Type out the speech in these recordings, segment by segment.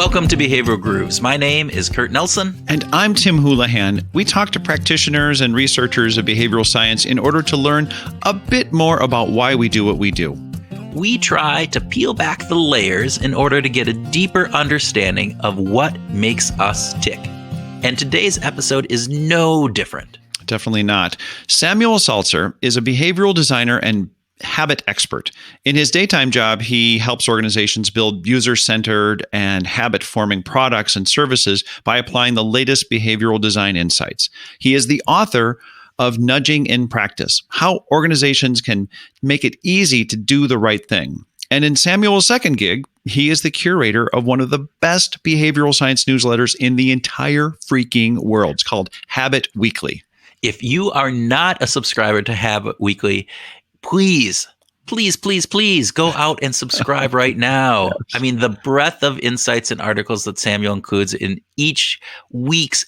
Welcome to Behavioral Grooves. My name is Kurt Nelson. And I'm Tim Houlihan. We talk to practitioners and researchers of behavioral science in order to learn a bit more about why we do what we do. We try to peel back the layers in order to get a deeper understanding of what makes us tick. And today's episode is no different. Definitely not. Samuel Salzer is a behavioral designer and habit expert. In his daytime job, he helps organizations build user-centered and habit-forming products and services by applying the latest behavioral design insights. He is the author of Nudging in Practice, how organizations can make it easy to do the right thing. And in Samuel's second gig, he is the curator of one of the best behavioral science newsletters in the entire freaking world. It's called Habit Weekly. If you are not a subscriber to Habit Weekly, please go out and subscribe right now. I mean, the breadth of insights and articles that Samuel includes in each week's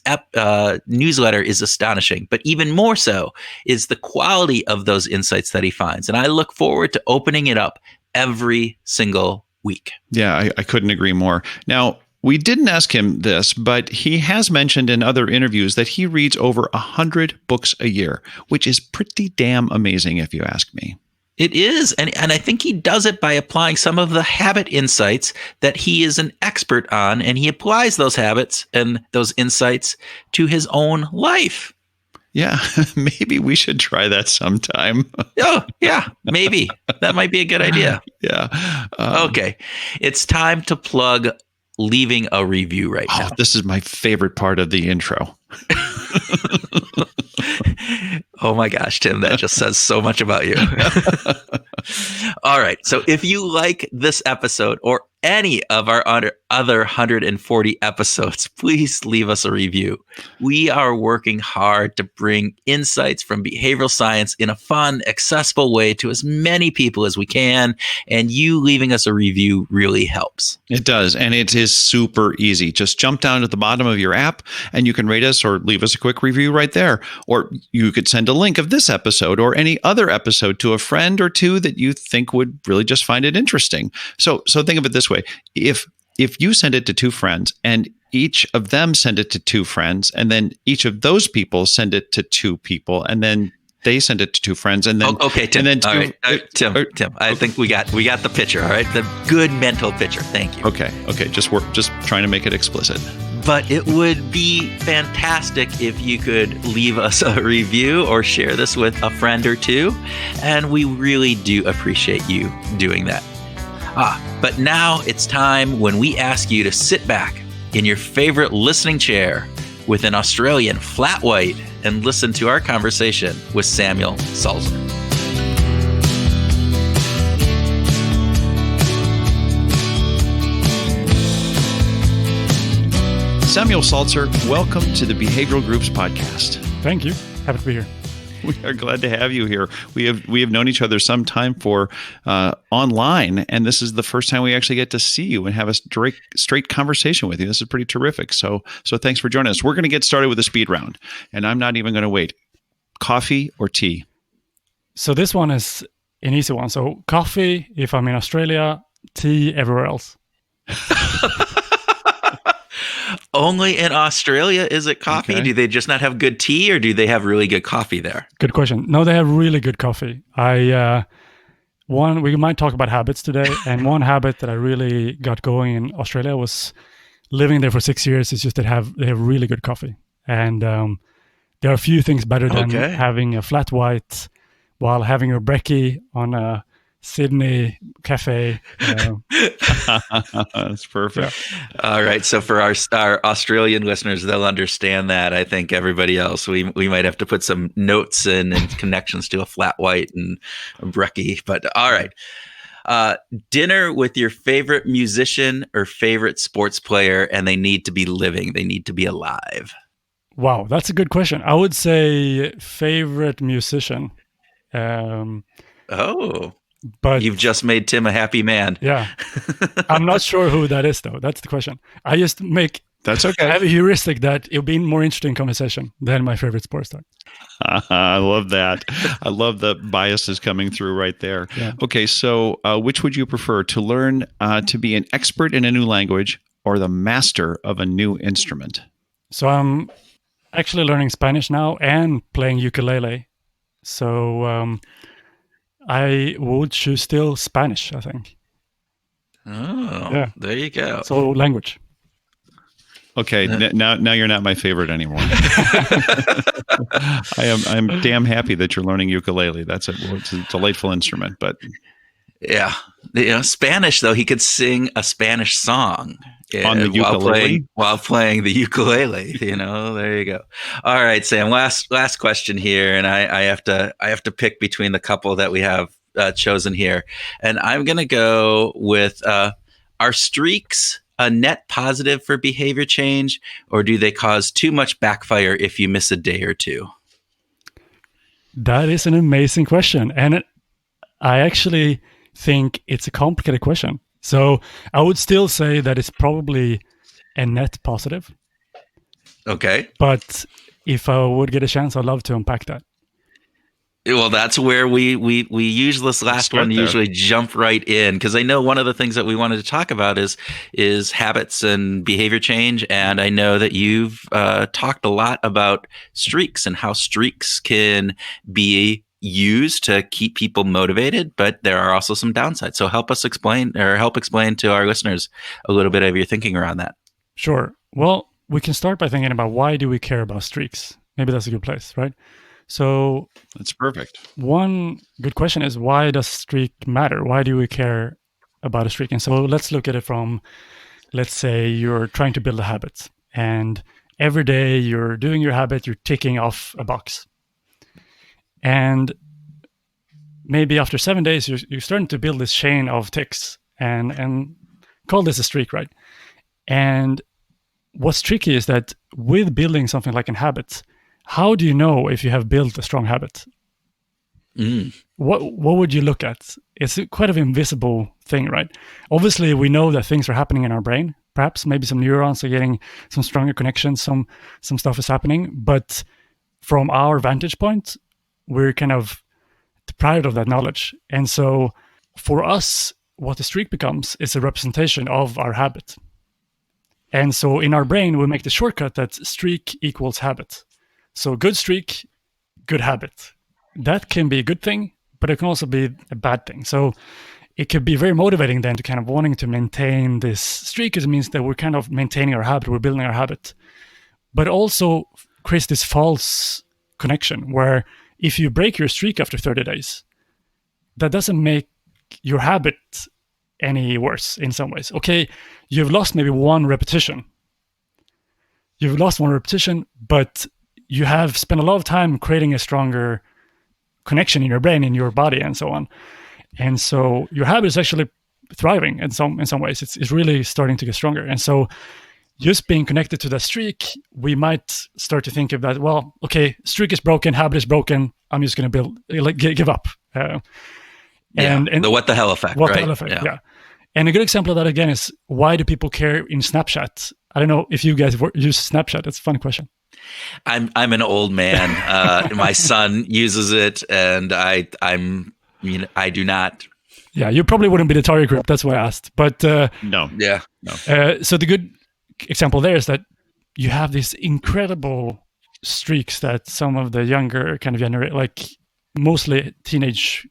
newsletter is astonishing. But even more so is the quality of those insights that he finds. And I look forward to opening it up every single week. Yeah, I couldn't agree more. Now, we didn't ask him this, but he has mentioned in other interviews that he reads over 100 books a year, which is pretty damn amazing if you ask me. It is. And I think he does it by applying some of the habit insights that he is an expert on, and he applies those habits and those insights to his own life. Yeah, maybe we should try that sometime. Oh, yeah, maybe. That might be a good idea. Yeah. Okay. It's time to plug leaving a review right now. This is my favorite part of the intro. Oh my gosh, Tim, that just says so much about you. All right. So if you like this episode or any of our other 140 episodes, please leave us a review. We are working hard to bring insights from behavioral science in a fun, accessible way to as many people as we can. And you leaving us a review really helps. It does. And it is super easy. Just jump down to the bottom of your app and you can rate us or leave us a quick review right there. Or you could send a link of this episode or any other episode to a friend or two that you think would really just find it interesting. So think of it this way. If you send it to two friends and each of them send it to two friends, and then each of those people send it to two people, and then they send it to two friends, and then okay, Tim. And then all right. Tim. I think we got the picture. All right, the good mental picture. Thank you. Okay. Just trying to make it explicit. But it would be fantastic if you could leave us a review or share this with a friend or two, and we really do appreciate you doing that. But now it's time when we ask you to sit back in your favorite listening chair with an Australian flat white and listen to our conversation with Samuel Salzer. Samuel Salzer, welcome to the Behavioral Groups podcast. Thank you. Happy to be here. We are glad to have you here. We have known each other some time for online, and this is the first time we actually get to see you and have a straight conversation with you. This is pretty terrific. So thanks for joining us. We're going to get started with a speed round, and I'm not even going to wait. Coffee or tea? So this one is an easy one. So coffee if I'm in Australia, tea everywhere else. Only in Australia is it coffee? Okay. Do they just not have good tea, or do they have really good coffee there? Good question. No, they have really good coffee. We might talk about habits today, and one habit that I really got going in Australia was living there for 6 years. It's just they have really good coffee, and there are a few things better than having a flat white while having your brekkie on a Sydney cafe. That's perfect. Yeah. All right. So for our Australian listeners, they'll understand that. I think everybody else, we might have to put some notes in and connections to a flat white and a brekkie. But all right. Dinner with your favorite musician or favorite sports player, and they need to be living. They need to be alive. Wow, that's a good question. I would say favorite musician. But you've just made Tim a happy man. Yeah. I'm not sure who that is, though. That's the question. I just That's okay. I have a heuristic that it'll be more interesting conversation than my favorite sports star. I love that. I love the biases coming through right there. Yeah. Okay, so which would you prefer, to learn to be an expert in a new language or the master of a new instrument? So I'm actually learning Spanish now and playing ukulele. So I would choose still Spanish, I think. Oh, yeah. There you go. So language. Okay, now you're not my favorite anymore. I'm damn happy that you're learning ukulele. It's a delightful instrument, but yeah, Spanish though, he could sing a Spanish song on the ukulele while playing the ukulele. There you go. All right, Sam. Last question here, and I have to pick between the couple that we have chosen here, and I'm gonna go with are streaks a net positive for behavior change, or do they cause too much backfire if you miss a day or two? That is an amazing question. And I actually think it's a complicated question. So I would still say that it's probably a net positive. Okay. But if I would get a chance, I'd love to unpack that. Well, that's where we use this last one to usually jump right in, because I know one of the things that we wanted to talk about is habits and behavior change, and I know that you've talked a lot about streaks and how streaks can be used to keep people motivated, but there are also some downsides. So help explain to our listeners a little bit of your thinking around that. Sure. Well, we can start by thinking about why do we care about streaks? Maybe that's a good place, right? So that's perfect. One good question is, why does streak matter? Why do we care about a streak? And so let's look at it from, let's say you're trying to build a habit, and every day you're doing your habit, you're ticking off a box. And maybe after 7 days, you're starting to build this chain of ticks and call this a streak, right? And what's tricky is that with building something like a habit, how do you know if you have built a strong habit? What would you look at? It's quite an invisible thing, right? Obviously, we know that things are happening in our brain. Perhaps maybe some neurons are getting some stronger connections, some stuff is happening. But from our vantage point, we're kind of deprived of that knowledge. And so for us, what the streak becomes is a representation of our habit. And so in our brain, we make the shortcut that streak equals habit. So good streak, good habit. That can be a good thing, but it can also be a bad thing. So it could be very motivating then to kind of wanting to maintain this streak, because it means that we're kind of maintaining our habit, we're building our habit. But also creates this false connection where if you break your streak after 30 days, that doesn't make your habit any worse in some ways. Okay, you've lost maybe one repetition. But you have spent a lot of time creating a stronger connection in your brain, in your body, and so on. And so your habit is actually thriving in some ways. It's really starting to get stronger. And so just being connected to that streak, we might start to think of that, well, okay, streak is broken, habit is broken, I'm just going to give up. And the what the hell effect, what the hell effect, yeah. And a good example of that, again, is why do people care in Snapchat? I don't know if you guys use Snapchat. That's a fun question. I'm an old man. My son uses it, and I do not. Yeah, you probably wouldn't be the target group. That's why I asked. But no. So the good example there is that you have these incredible streaks that some of the younger kind of generate, like mostly teenage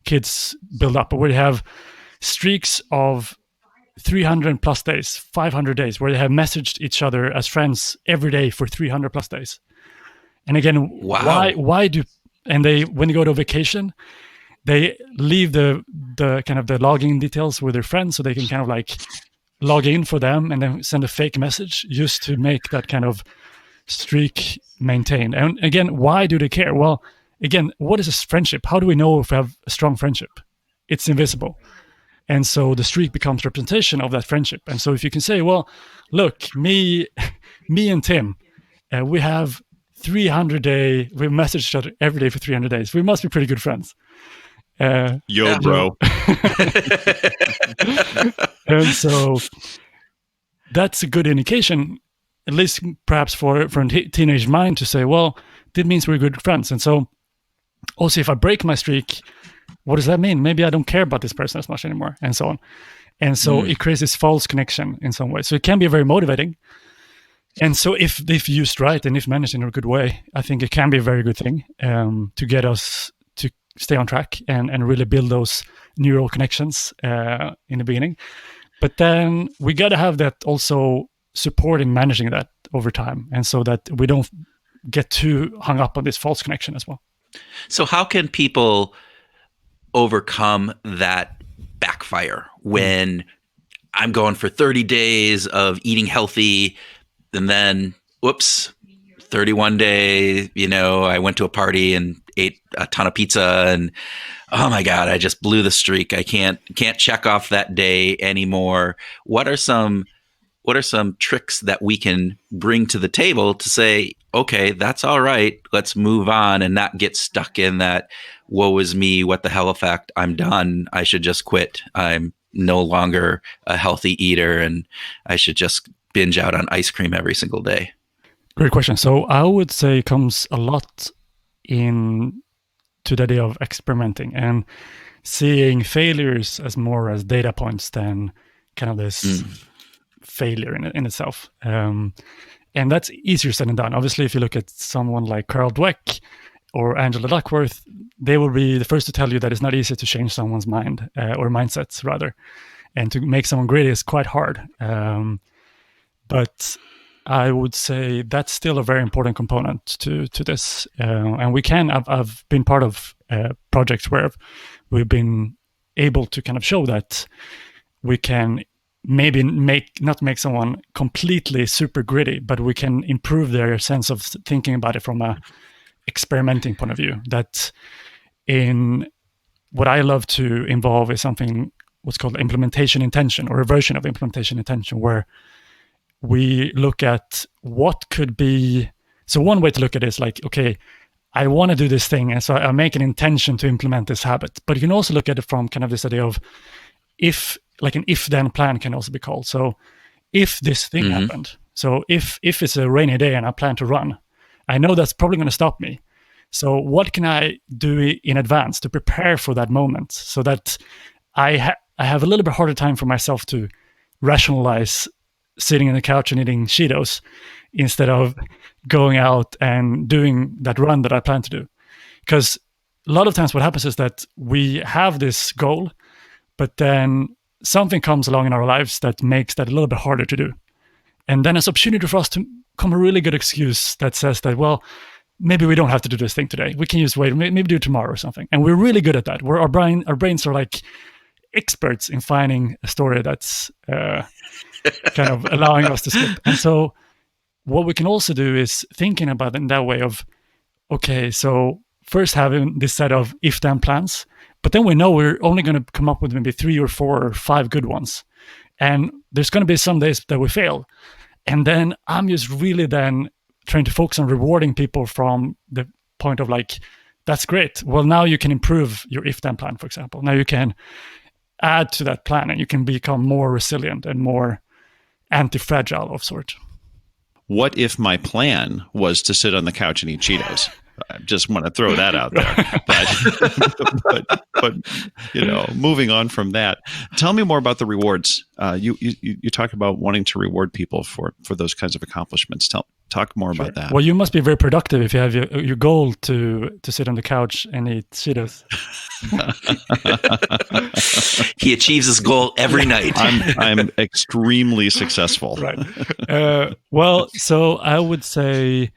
kids build up, where they have streaks of 300 plus days, 500 days, where they have messaged each other as friends every day for 300 plus days. And again, why do, and they, when they go to vacation, they leave the kind of the login details with their friends so they can kind of like log in for them and then send a fake message just to make that kind of streak maintained. And again, why do they care? Well, again, what is a friendship? How do we know if we have a strong friendship? It's invisible. And so the streak becomes representation of that friendship. And so if you can say, well, look, me and Tim, we have 300-day, we message each other every day for 300 days. We must be pretty good friends. Bro. And so that's a good indication, at least perhaps for a teenage mind, to say, well, that means we're good friends. And so also if I break my streak, what does that mean? Maybe I don't care about this person as much anymore, and so on. And so it creates this false connection in some way. So it can be very motivating. And so if used right and if managed in a good way, I think it can be a very good thing to get us to stay on track and really build those neural connections in the beginning. But then we got to have that also support in managing that over time, and so that we don't get too hung up on this false connection as well. So how can people overcome that backfire when I'm going for 30 days of eating healthy, and then, whoops, 31 day, I went to a party and ate a ton of pizza, and oh my God, I just blew the streak. I can't check off that day anymore. What are some tricks that we can bring to the table to say, okay, that's all right, let's move on and not get stuck in that woe is me, what the hell effect, I'm done, I should just quit, I'm no longer a healthy eater, and I should just binge out on ice cream every single day? Great question. So I would say it comes a lot in to the idea of experimenting and seeing failures as more as data points than kind of this failure in itself. And that's easier said than done. Obviously, if you look at someone like Carol Dweck or Angela Duckworth, they will be the first to tell you that it's not easy to change someone's mind or mindsets, rather. And to make someone great is quite hard. But I would say that's still a very important component to this. And we can, I've been part of projects where we've been able to kind of show that we can maybe not make someone completely super gritty, but we can improve their sense of thinking about it from a experimenting point of view. That in what I love to involve is something what's called implementation intention, or a version of implementation intention, where we look at what could be. So one way to look at it is like, okay, I want to do this thing, and so I make an intention to implement this habit. But you can also look at it from kind of this idea of if, like an if-then plan can also be called. So if this thing happened, so if it's a rainy day and I plan to run, I know that's probably going to stop me. So what can I do in advance to prepare for that moment, so that I have a little bit harder time for myself to rationalize sitting on the couch and eating Cheetos instead of going out and doing that run that I plan to do. Because a lot of times what happens is that we have this goal, but then something comes along in our lives that makes that a little bit harder to do. And then it's an opportunity for us to come a really good excuse that says that, well, maybe we don't have to do this thing today. We can maybe do it tomorrow or something. And we're really good at that. Our brains are like experts in finding a story that's kind of allowing us to skip. And so what we can also do is thinking about it in that way of, okay, so first having this set of if-then plans, but then we know we're only going to come up with maybe 3 or 4 or 5 good ones. And there's going to be some days that we fail. And then I'm just really then trying to focus on rewarding people from the point of like, that's great. Well, now you can improve your if-then plan, for example. Now you can add to that plan and you can become more resilient and more anti-fragile of sort. What if my plan was to sit on the couch and eat Cheetos? I just want to throw that out there. But moving on from that, tell me more about the rewards. You talk about wanting to reward people for those kinds of accomplishments. Talk more about that. Well, you must be very productive if you have your goal to sit on the couch and eat Cheetos. He achieves his goal every night. I'm extremely successful. Right. Well, so I would say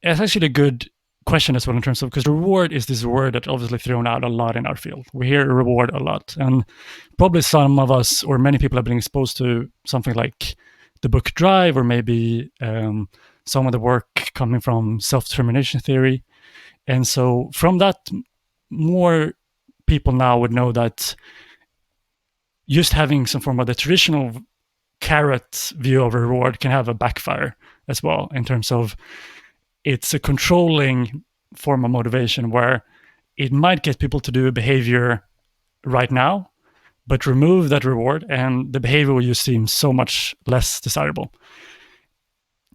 it's actually a good question as well in terms of, because reward is this word that's obviously thrown out a lot in our field. We hear reward a lot, and probably some of us or many people have been exposed to something like the book Drive, or maybe some of the work coming from self-determination theory. And so from that, more people now would know that just having some form of the traditional carrot view of reward can have a backfire as well, in terms of it's a controlling form of motivation where it might get people to do a behavior right now, but remove that reward and the behavior will just seem so much less desirable.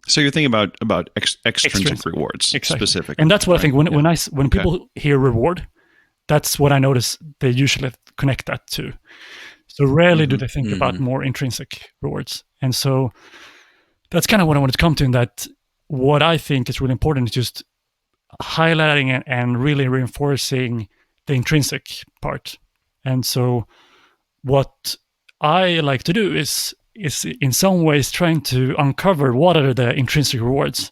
So you're thinking about extrinsic rewards, exactly. specifically. And that's what I think when people hear reward, that's what I notice they usually connect that to. So rarely do they think about more intrinsic rewards. And so that's kind of what I wanted to come to, in that what I think is really important is just highlighting and really reinforcing the intrinsic part. And so what I like to do is in some ways trying to uncover what are the intrinsic rewards,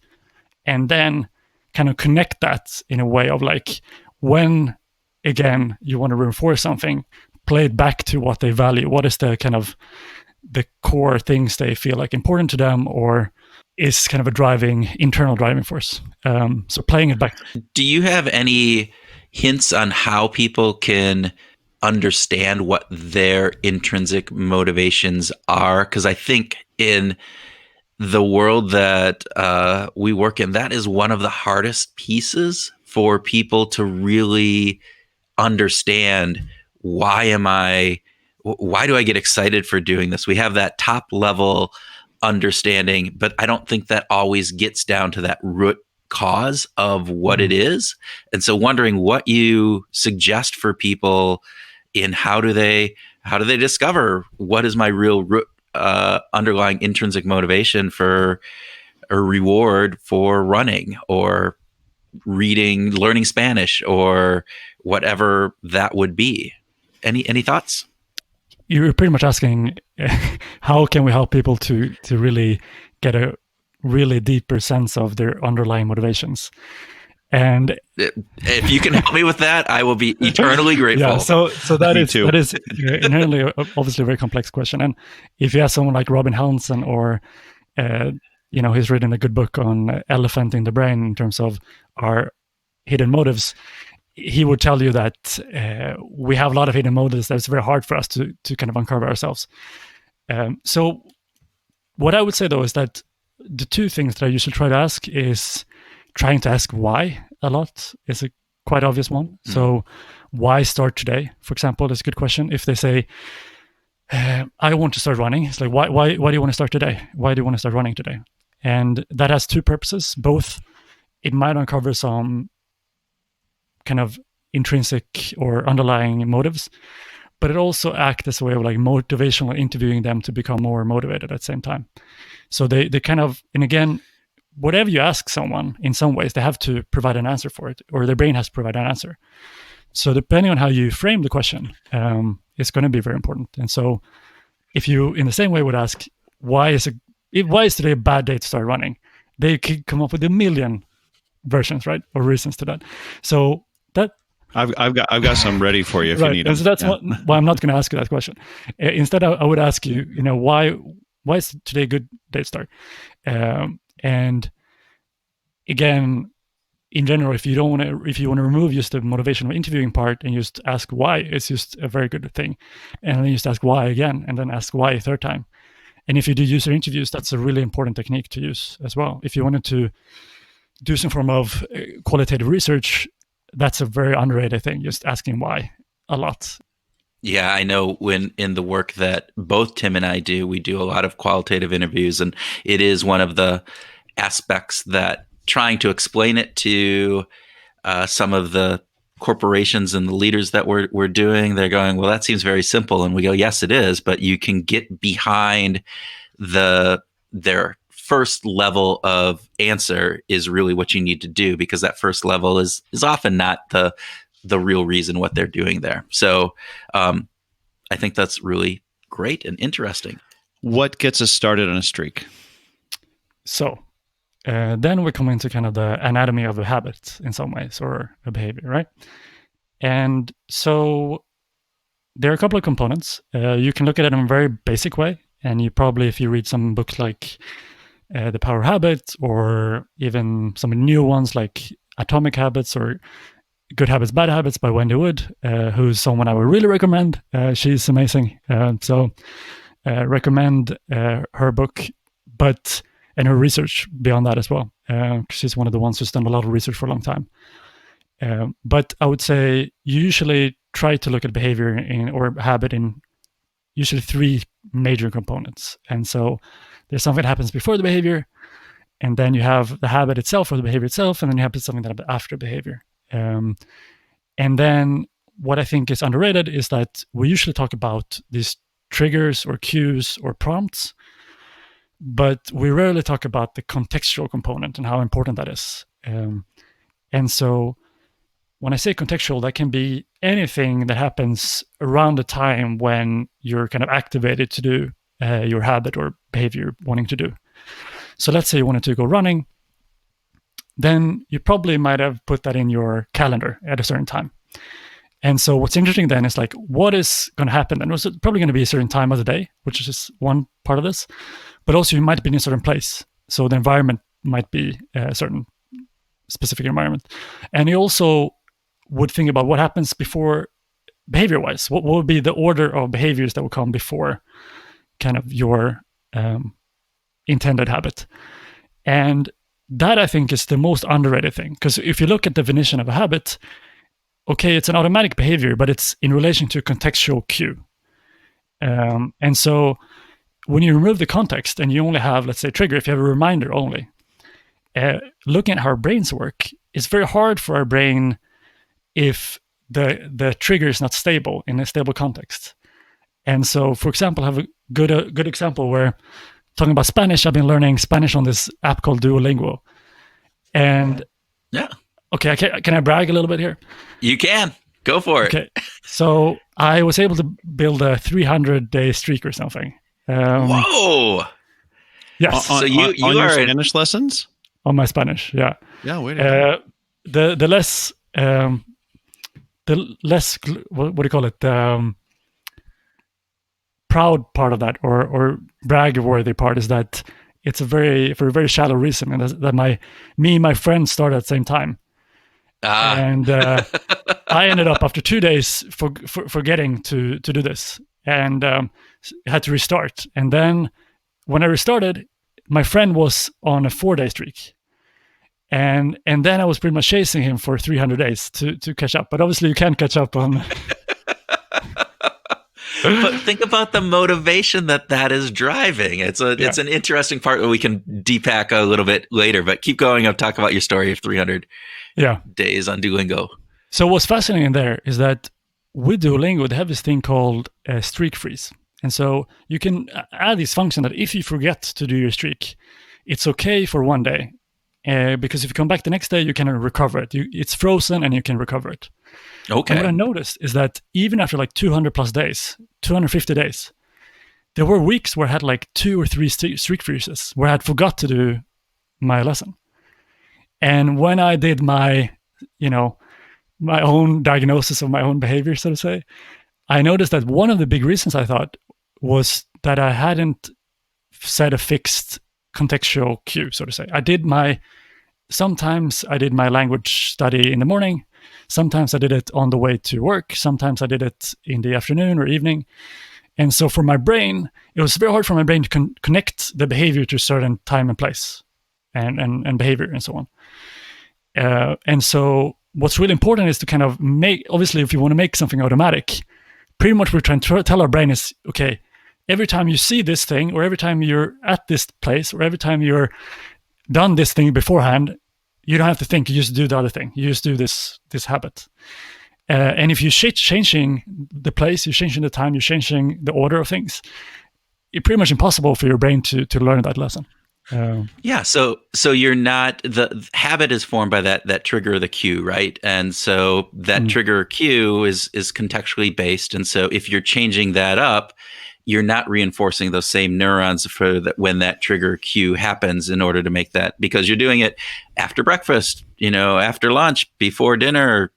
and then kind of connect that in a way of like, when again you want to reinforce something, play it back to what they value. What is the kind of the core things they feel like important to them, or is kind of a internal driving force. So playing it back. Do you have any hints on how people can understand what their intrinsic motivations are? Because I think in the world that we work in, that is one of the hardest pieces for people to really understand. Why do I get excited for doing this? We have that top level understanding, but I don't think that always gets down to that root cause of what it is. And so wondering what you suggest for people in how do they discover what is my real root underlying intrinsic motivation for a reward for running or reading, learning Spanish, or whatever that would be. Any thoughts? You're pretty much asking how can we help people to really get a really deeper sense of their underlying motivations. And if you can help me with that, I will be eternally grateful. Yeah, so that is inherently obviously a very complex question. And if you ask someone like Robin Hansen, or he's written a good book on elephant in the brain in terms of our hidden motives, he would tell you that we have a lot of hidden motives that it's very hard for us to kind of uncover ourselves. So what I would say, though, is that the two things that I usually try to ask is trying to ask why a lot is a quite obvious one. So why start today, for example, is a good question. If they say, I want to start running, it's like, why do you want to start today? Why do you want to start running today? And that has two purposes. Both, it might uncover some kind of intrinsic or underlying motives, but it also acts as a way of like motivational interviewing them to become more motivated at the same time. So they kind of, and again, whatever you ask someone, in some ways, they have to provide an answer for it, or their brain has to provide an answer. So depending on how you frame the question, it's going to be very important. And so if you, in the same way, would ask, why is today a bad day to start running? They could come up with a million versions, right, or reasons to that. So that I've got some ready for you if you need them. So that's why I'm not going to ask you that question. Instead, I would ask you, why is today a good day to start? And again, in general, if you want to remove just the motivational interviewing part and just ask why, it's just a very good thing. And then just ask why again, and then ask why a third time. And if you do user interviews, that's a really important technique to use as well. If you wanted to do some form of qualitative research, that's a very underrated thing, just asking why a lot. Yeah, I know when in the work that both Tim and I do, we do a lot of qualitative interviews, and it is one of the aspects that trying to explain it to some of the corporations and the leaders that we're doing, they're going, well, that seems very simple. And we go, yes, it is, but you can get behind their first level of answer is really what you need to do, because that first level is often not the real reason what they're doing there. So I think that's really great and interesting. What gets us started on a streak? So then we come into kind of the anatomy of a habit in some ways, or a behavior, right? And so there are a couple of components. You can look at it in a very basic way. And you probably, if you read some books like The Power of Habit, or even some new ones like Atomic Habits or Good Habits, Bad Habits by Wendy Wood, who's someone I would really recommend. She's amazing. So recommend her book, and her research beyond that as well. She's one of the ones who's done a lot of research for a long time. But I would say you usually try to look at behavior or habit in usually three major components. And so there's something that happens before the behavior, and then you have the habit itself or the behavior itself, and then you have something that happens after behavior. And then what I think is underrated is that we usually talk about these triggers or cues or prompts, but we rarely talk about the contextual component and how important that is. And so when I say contextual, that can be anything that happens around the time when you're kind of activated to do your habit or behavior you're wanting to do. So let's say you wanted to go running, then you probably might have put that in your calendar at a certain time. And so what's interesting then is like, what is going to happen? And it's probably going to be a certain time of the day, which is just one part of this. But also you might be in a certain place. So the environment might be a certain specific environment. And you also would think about what happens before behavior-wise. What would be the order of behaviors that will come before kind of your intended habit? And that, I think, is the most underrated thing. Because if you look at the definition of a habit, okay, it's an automatic behavior, but it's in relation to a contextual cue. And so when you remove the context and you only have, let's say, trigger, if you have a reminder only, looking at how our brains work, it's very hard for our brain if the trigger is not stable in a stable context. And so, for example, I have a good example where, talking about Spanish, I've been learning Spanish on this app called Duolingo. And yeah. Okay, can I brag a little bit here? You can. Go for it. Okay. So I was able to build a 300-day streak or something. Whoa! Yes. So you on are your Spanish lessons? On my Spanish, yeah. Yeah, wait a minute. The less what do you call it? Proud part of that, or brag-worthy part, is that it's for a very shallow reason, and that me and my friend started at the same time. And I ended up after 2 days forgetting to do this, and had to restart. And then when I restarted, my friend was on a 4-day streak, and then I was pretty much chasing him for 300 days to catch up. But obviously, you can't catch up on. But think about the motivation that is driving. It's an interesting part that we can depack a little bit later. But keep going. I'll talk about your story of 300 days on Duolingo. So what's fascinating there is that with Duolingo, they have this thing called streak freeze. And so you can add this function that if you forget to do your streak, it's okay for 1 day. Because if you come back the next day, you can recover it. It's frozen and you can recover it. Okay. And what I noticed is that even after like 200 plus days, 250 days, there were weeks where I had like 2 or 3 streak freezes where I had forgot to do my lesson. And when I did my own diagnosis of my own behavior, so to say, I noticed that one of the big reasons, I thought, was that I hadn't set a fixed contextual cue, so to say. Sometimes I did my language study in the morning. Sometimes I did it on the way to work. Sometimes I did it in the afternoon or evening. And so for my brain, it was very hard for my brain to connect the behavior to a certain time and place and behavior and so on. And so what's really important is to kind of obviously, if you want to make something automatic, pretty much we're trying to tell our brain is, okay, every time you see this thing, or every time you're at this place, or every time you're done this thing beforehand, you don't have to think, you just do the other thing. You just do this habit. And if you're changing the place, you're changing the time, you're changing the order of things, it's pretty much impossible for your brain to learn that lesson. So you're not, the habit is formed by that trigger or the cue, right? And so that trigger or cue is contextually based. And so if you're changing that up, you're not reinforcing those same neurons for that when that trigger cue happens in order to make that, because you're doing it after breakfast, after lunch, before dinner,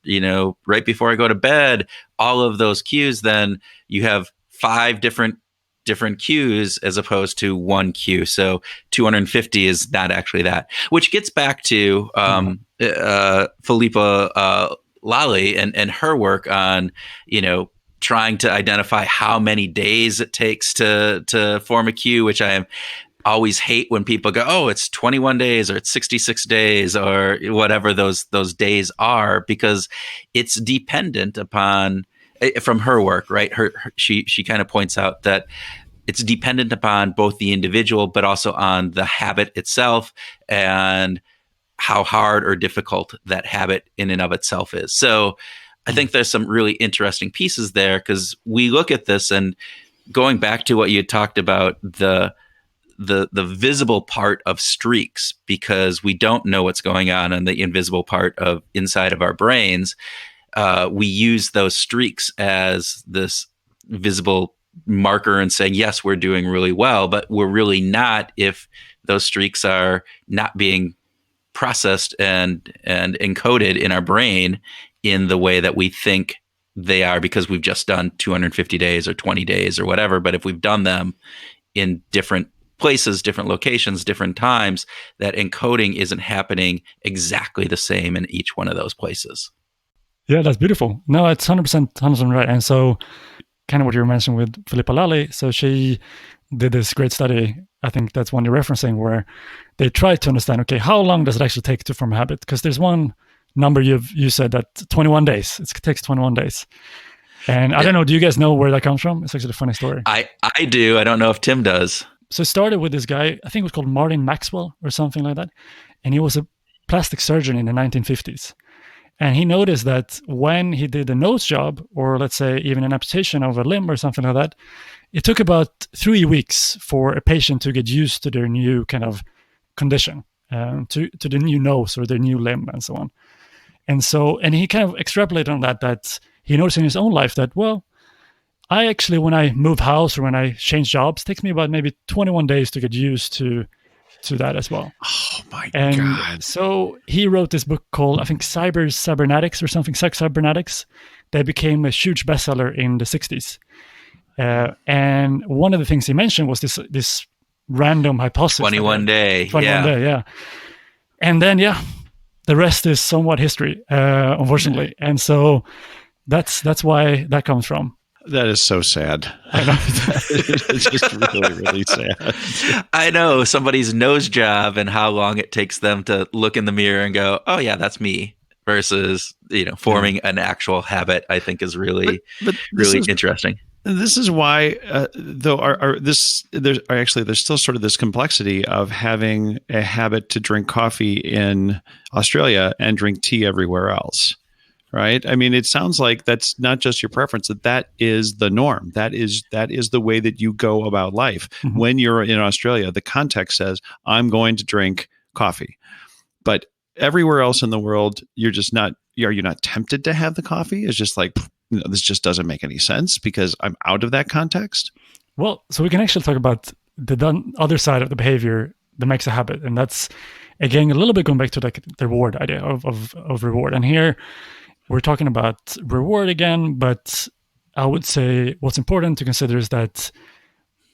right before I go to bed, all of those cues. Then you have 5 different cues as opposed to one cue. So 250 is not actually that, which gets back to Philippa Lally and her work on, trying to identify how many days it takes to form a cue, which I always hate when people go, oh, it's 21 days or it's 66 days or whatever those days are, because it's dependent upon, from her work, right? She kind of points out that it's dependent upon both the individual, but also on the habit itself and how hard or difficult that habit in and of itself is. So I think there's some really interesting pieces there, because we look at this, and going back to what you talked about, the visible part of streaks, because we don't know what's going on in the invisible part of inside of our brains. We use those streaks as this visible marker and saying, yes, we're doing really well, but we're really not if those streaks are not being processed and encoded in our brain in the way that we think they are, because we've just done 250 days or 20 days or whatever. But if we've done them in different places, different locations, different times, that encoding isn't happening exactly the same in each one of those places. Yeah, that's beautiful. No, it's 100% right. And so kind of what you were mentioning with Philippa Lally. So she did this great study, I think that's one you're referencing, where they tried to understand, okay, how long does it actually take to form a habit? Because there's one number you said that 21 days. It takes 21 days. And I don't know, do you guys know where that comes from? It's actually a funny story. I do. I don't know if Tim does. So it started with this guy, I think it was called Martin Maxwell or something like that. And he was a plastic surgeon in the 1950s. And he noticed that when he did a nose job, or let's say even an amputation of a limb or something like that, it took about 3 weeks for a patient to get used to their new kind of condition, to the new nose or their new limb and so on. And he kind of extrapolated on that he noticed in his own life that, well, I actually, when I move house or when I change jobs, it takes me about maybe 21 days to get used to that as well. Oh my and God. So he wrote this book called, I think, Cybernetics or something, Cybernetics. That became a huge bestseller in the 60s. And one of the things he mentioned was this random hypothesis. 21 day. 21 day, yeah. And then, the rest is somewhat history, unfortunately. And so that's why that comes from. That is so sad. I know. It's just really, really sad. I know somebody's nose job and how long it takes them to look in the mirror and go, oh yeah, that's me, versus, forming an actual habit, I think is really, really interesting. This is why, though, there's still sort of this complexity of having a habit to drink coffee in Australia and drink tea everywhere else. Right. I mean, it sounds like that's not just your preference, that is the norm. That is the way that you go about life. Mm-hmm. When you're in Australia, the context says, I'm going to drink coffee. But everywhere else in the world, you're just not, are you not tempted to have the coffee? It's just like, this just doesn't make any sense because I'm out of that context. Well, so we can actually talk about the other side of the behavior that makes a habit. And that's, again, a little bit going back to like the reward idea of reward. And here, we're talking about reward again, but I would say what's important to consider is that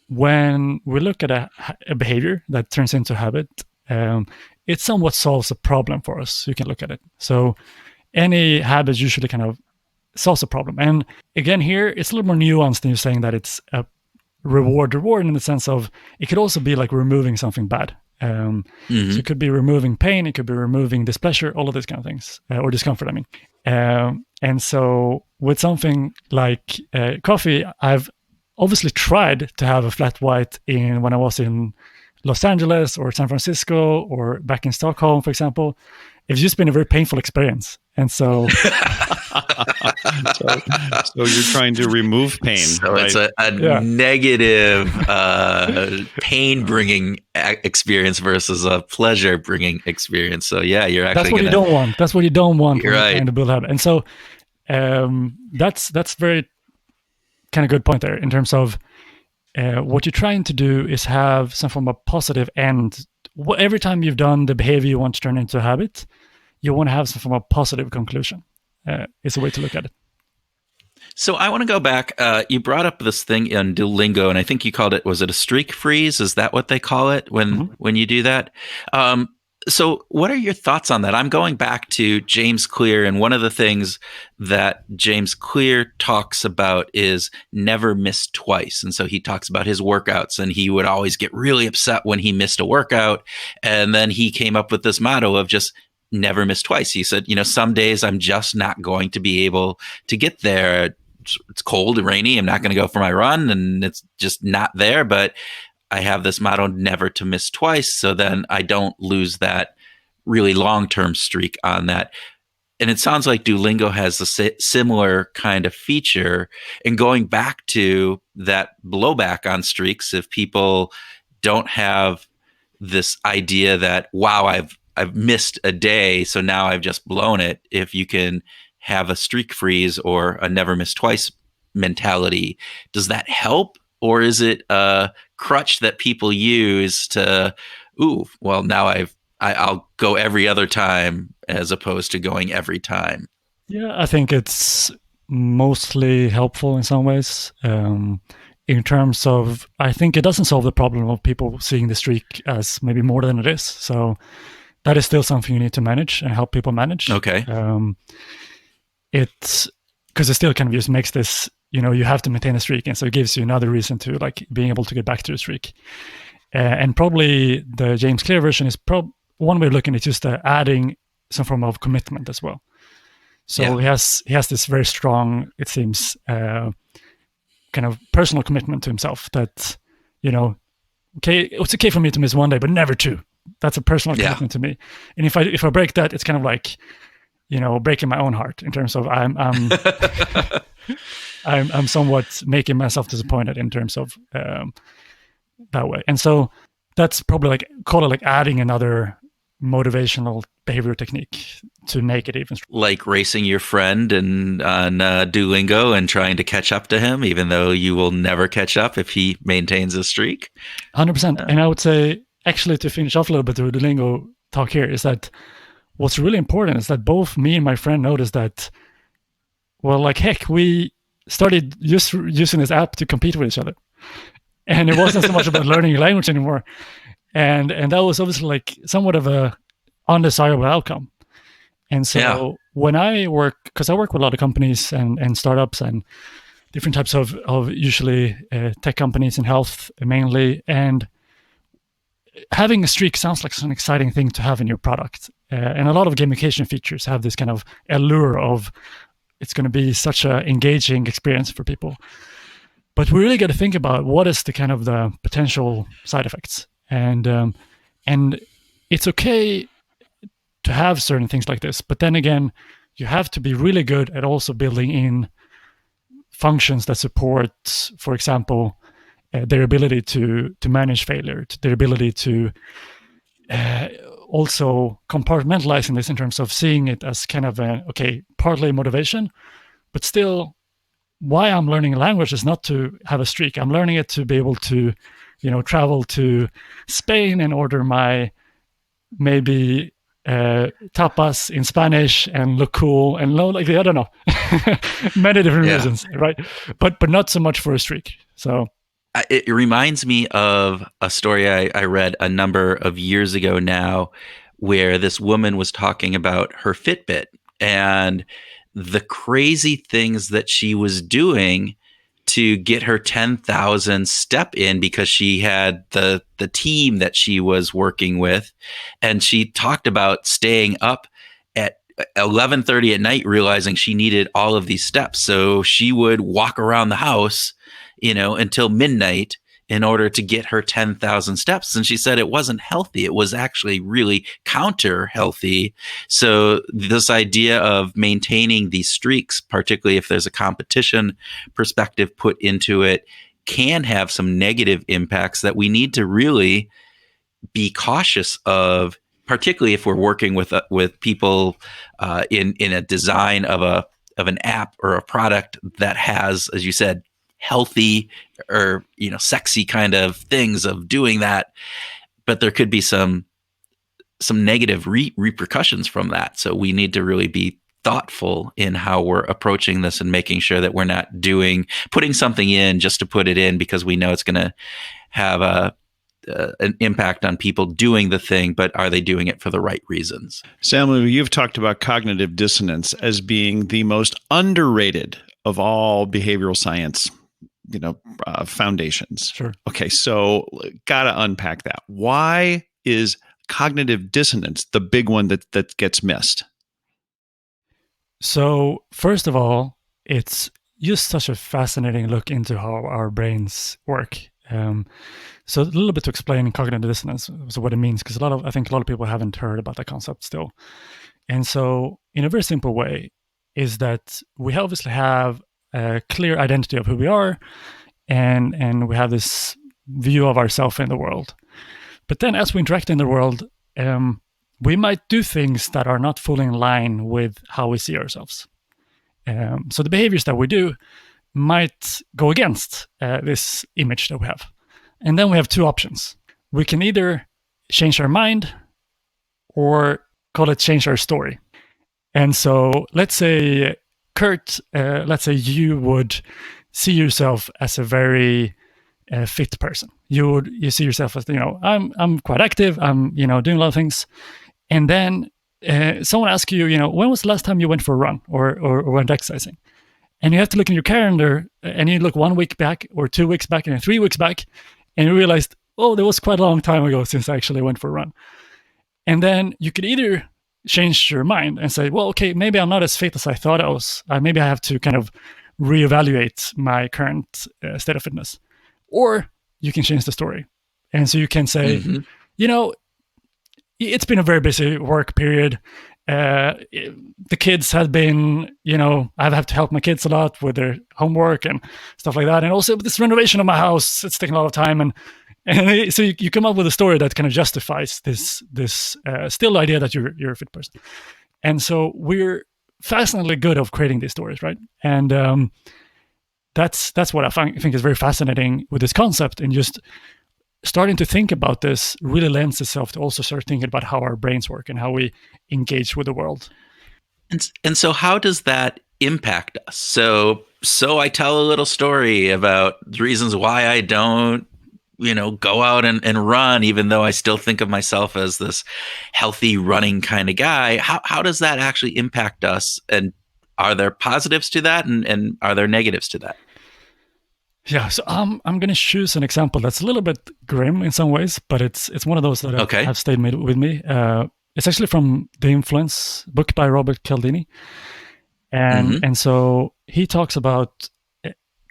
when we look at a behavior that turns into a habit, it somewhat solves a problem for us. You can look at it. So any habit usually kind of solves a problem. And again, here, it's a little more nuanced than you saying that it's a reward in the sense of it could also be like removing something bad. So it could be removing pain, it could be removing displeasure, all of these kind of things, or discomfort, I mean. And so with something like coffee, I've obviously tried to have a flat white when I was in Los Angeles or San Francisco or back in Stockholm, for example. It's just been a very painful experience. And so... so you're trying to remove pain. So right? It's a negative pain-bringing experience versus a pleasure-bringing experience. So yeah, you're actually That's what you don't want. That's what you don't want when you're trying to build a habit. And so that's very kind of good point there in terms of what you're trying to do is have some form of positive end. Every time you've done the behavior you want to turn into a habit, you want to have some form of positive conclusion. It's a way to look at it. So I want to go back. You brought up this thing in Duolingo, and I think you called it, was it a streak freeze? Is that what they call it when you do that? So what are your thoughts on that? I'm going back to James Clear, and one of the things that James Clear talks about is never miss twice. And so he talks about his workouts, and he would always get really upset when he missed a workout. And then he came up with this motto of just never miss twice. He said, some days I'm just not going to be able to get there. It's cold and rainy. I'm not going to go for my run, and it's just not there. But I have this motto, never to miss twice. So then I don't lose that really long-term streak on that. and it sounds like Duolingo has a similar kind of feature. And going back to that blowback on streaks, if people don't have this idea that, wow, I've missed a day, so now I've just blown it. If you can have a streak freeze or a never miss twice mentality, does that help? Or is it a crutch that people use to, well, now I'll go every other time as opposed to going every time? Yeah, I think it's mostly helpful in some ways. In terms of, I think it doesn't solve the problem of people seeing the streak as maybe more than it is. So that is still something you need to manage and help people manage. Okay. It's because it still kind of just makes this, you have to maintain a streak. And so it gives you another reason to like being able to get back to the streak. And probably the James Clear version is one way of looking at just adding some form of commitment as well. So he has this very strong, it seems, kind of personal commitment to himself that, okay, it's okay for me to miss one day, but never two. That's a personal commitment to me. And if I break that, it's kind of like, breaking my own heart in terms of I'm somewhat making myself disappointed in terms of that way. And so that's probably call it like adding another motivational behavior technique to make it even stronger. Like racing your friend on Duolingo and trying to catch up to him, even though you will never catch up if he maintains a streak. 100%. And I would say, actually, to finish off a little bit the Duolingo talk here, is that what's really important is that both me and my friend noticed that, well, like heck, we started using this app to compete with each other. And it wasn't so much about learning a language anymore. And that was obviously like somewhat of a undesirable outcome. And so when I work, because I work with a lot of companies and startups and different types of usually tech companies in health mainly, and having a streak sounds like an exciting thing to have in your product. And a lot of gamification features have this kind of allure of it's going to be such an engaging experience for people. But we really got to think about what is the kind of the potential side effects. And it's okay to have certain things like this, but then again, you have to be really good at also building in functions that support, for example, their ability to manage failure, their ability to also compartmentalizing this in terms of seeing it as kind of partly motivation, but still, why I'm learning a language is not to have a streak. I'm learning it to be able to, travel to Spain and order my maybe tapas in Spanish and look cool and I don't know, many different reasons, right? But not so much for a streak. So it reminds me of a story I read a number of years ago now, where this woman was talking about her Fitbit and the crazy things that she was doing to get her 10,000 step in because she had the team that she was working with. And she talked about staying up at 11:30 at night, realizing she needed all of these steps. So she would walk around the house, until midnight in order to get her 10,000 steps. And she said it wasn't healthy. It was actually really counter healthy. So this idea of maintaining these streaks, particularly if there's a competition perspective put into it, can have some negative impacts that we need to really be cautious of, particularly if we're working with people in a design of an app or a product that has, as you said, healthy or sexy kind of things of doing that, but there could be some negative repercussions from that. So we need to really be thoughtful in how we're approaching this and making sure that we're not putting something in just to put it in because we know it's going to have an impact on people doing the thing, but are they doing it for the right reasons? Samuel, you've talked about cognitive dissonance as being the most underrated of all behavioral science foundations. Sure. Okay, so gotta unpack that. Why is cognitive dissonance the big one that gets missed? So first of all, it's just such a fascinating look into how our brains work. So a little bit to explain cognitive dissonance, so what it means, because I think a lot of people haven't heard about that concept still. And so in a very simple way is that we obviously have a clear identity of who we are, and we have this view of ourselves in the world. But then as we interact in the world, we might do things that are not fully in line with how we see ourselves. So the behaviors that we do might go against this image that we have. And then we have two options. We can either change our mind or call it change our story. And so let's say, Kurt, let's say you would see yourself as a very fit person. You see yourself as, I'm quite active. I'm, doing a lot of things. And then someone asks you, when was the last time you went for a run or went exercising? And you have to look in your calendar, and you look 1 week back or 2 weeks back and 3 weeks back, and you realized, oh, that was quite a long time ago since I actually went for a run. And then you could either change your mind and say, well, okay, maybe I'm not as fit as I thought I was. Maybe I have to kind of reevaluate my current state of fitness. Or you can change the story. And so you can say, it's been a very busy work period. The kids have been, I've had to help my kids a lot with their homework and stuff like that. And also this renovation of my house, it's taken a lot of time. And so you come up with a story that kind of justifies this still idea that you're a fit person. And so we're fascinatingly good of creating these stories, right? And that's what I think is very fascinating with this concept, and just starting to think about this really lends itself to also start thinking about how our brains work and how we engage with the world. And so how does that impact us? So I tell a little story about the reasons why I don't, go out and run, even though I still think of myself as this healthy running kind of guy. How does that actually impact us? And are there positives to that? And are there negatives to that? Yeah, so I'm going to choose an example that's a little bit grim in some ways, but it's one of those that have stayed with me. It's actually from The Influence book by Robert Cialdini. And so he talks about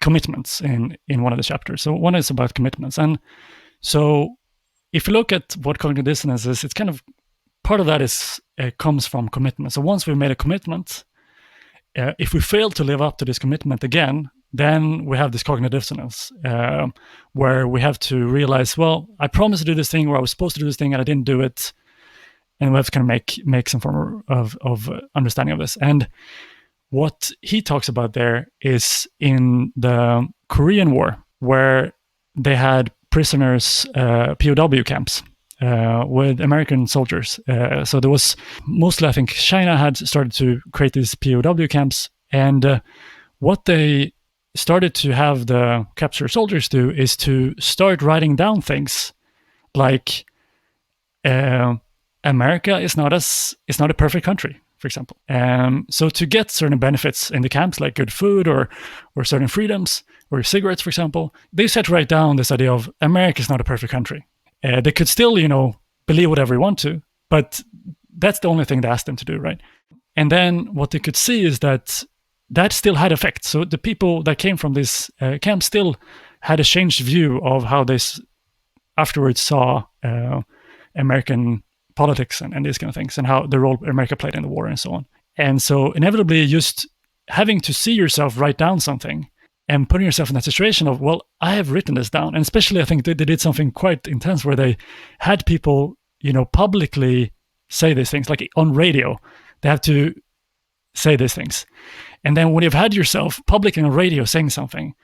commitments in one of the chapters. So one is about commitments. And so if you look at what cognitive dissonance is, it's kind of part of that is comes from commitment. So once we've made a commitment, if we fail to live up to this commitment again, then we have this cognitive dissonance where we have to realize, well, I promised to do this thing, or I was supposed to do this thing and I didn't do it. And we have to kind of make some form of understanding of this. And what he talks about there is in the Korean War, where they had prisoners, POW camps with American soldiers. So there was mostly, I think, China had started to create these POW camps. And what they started to have the captured soldiers do is to start writing down things like America is not a perfect country, for example. So to get certain benefits in the camps, like good food or certain freedoms or cigarettes, for example, they had to write down this idea of America is not a perfect country. They could still, believe whatever they want to, but that's the only thing they asked them to do, right? And then what they could see is that still had effect. So the people that came from this camp still had a changed view of how they afterwards saw American politics and these kind of things, and how the role America played in the war and so on. And so inevitably just having to see yourself write down something and putting yourself in that situation of, well, I have written this down. And especially I think they did something quite intense where they had people, publicly say these things, like on radio, they have to say these things. And then when you've had yourself publicly on radio saying something,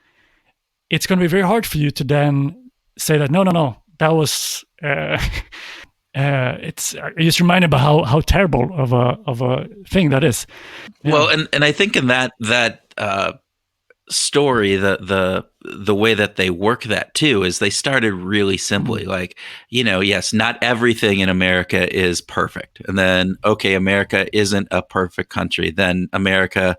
it's going to be very hard for you to then say that, no, that was, I just reminded about how terrible of a thing that is. Yeah. Well, and I think in that story, the way that they work that too is they started really simply, like, yes, not everything in America is perfect. And then, okay, America isn't a perfect country. Then America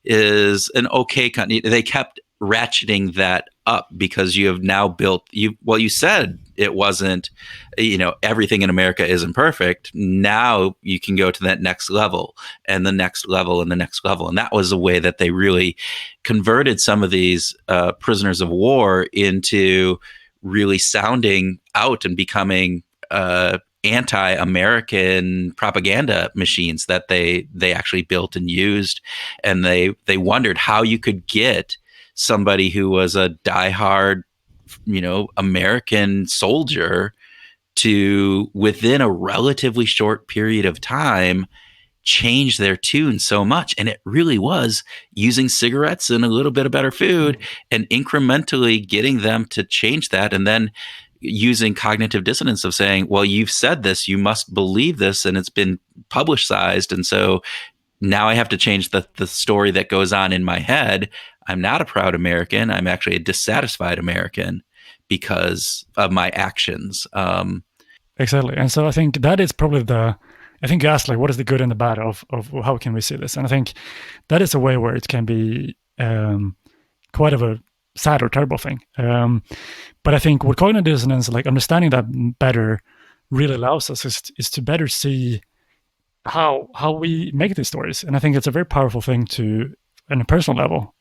is an okay country. They kept ratcheting that up because you have now built, you said it wasn't, everything in America isn't perfect. Now you can go to that next level and the next level and the next level. And that was a way that they really converted some of these prisoners of war into really sounding out and becoming anti-American propaganda machines that they actually built and used, and they wondered how you could get somebody who was a diehard, American soldier to, within a relatively short period of time, change their tune so much. And it really was using cigarettes and a little bit of better food and incrementally getting them to change that, and then using cognitive dissonance of saying, well, you've said this, you must believe this, and it's been publicized, and so now I have to change the story that goes on in my head. I'm not a proud American. I'm actually a dissatisfied American because of my actions. Exactly. And so I think that is probably I think you asked, like, what is the good and the bad of how can we see this? And I think that is a way where it can be quite of a sad or terrible thing. But I think with cognitive dissonance, like understanding that better really allows us is to better see how we make these stories. And I think it's a very powerful thing to, on a personal level,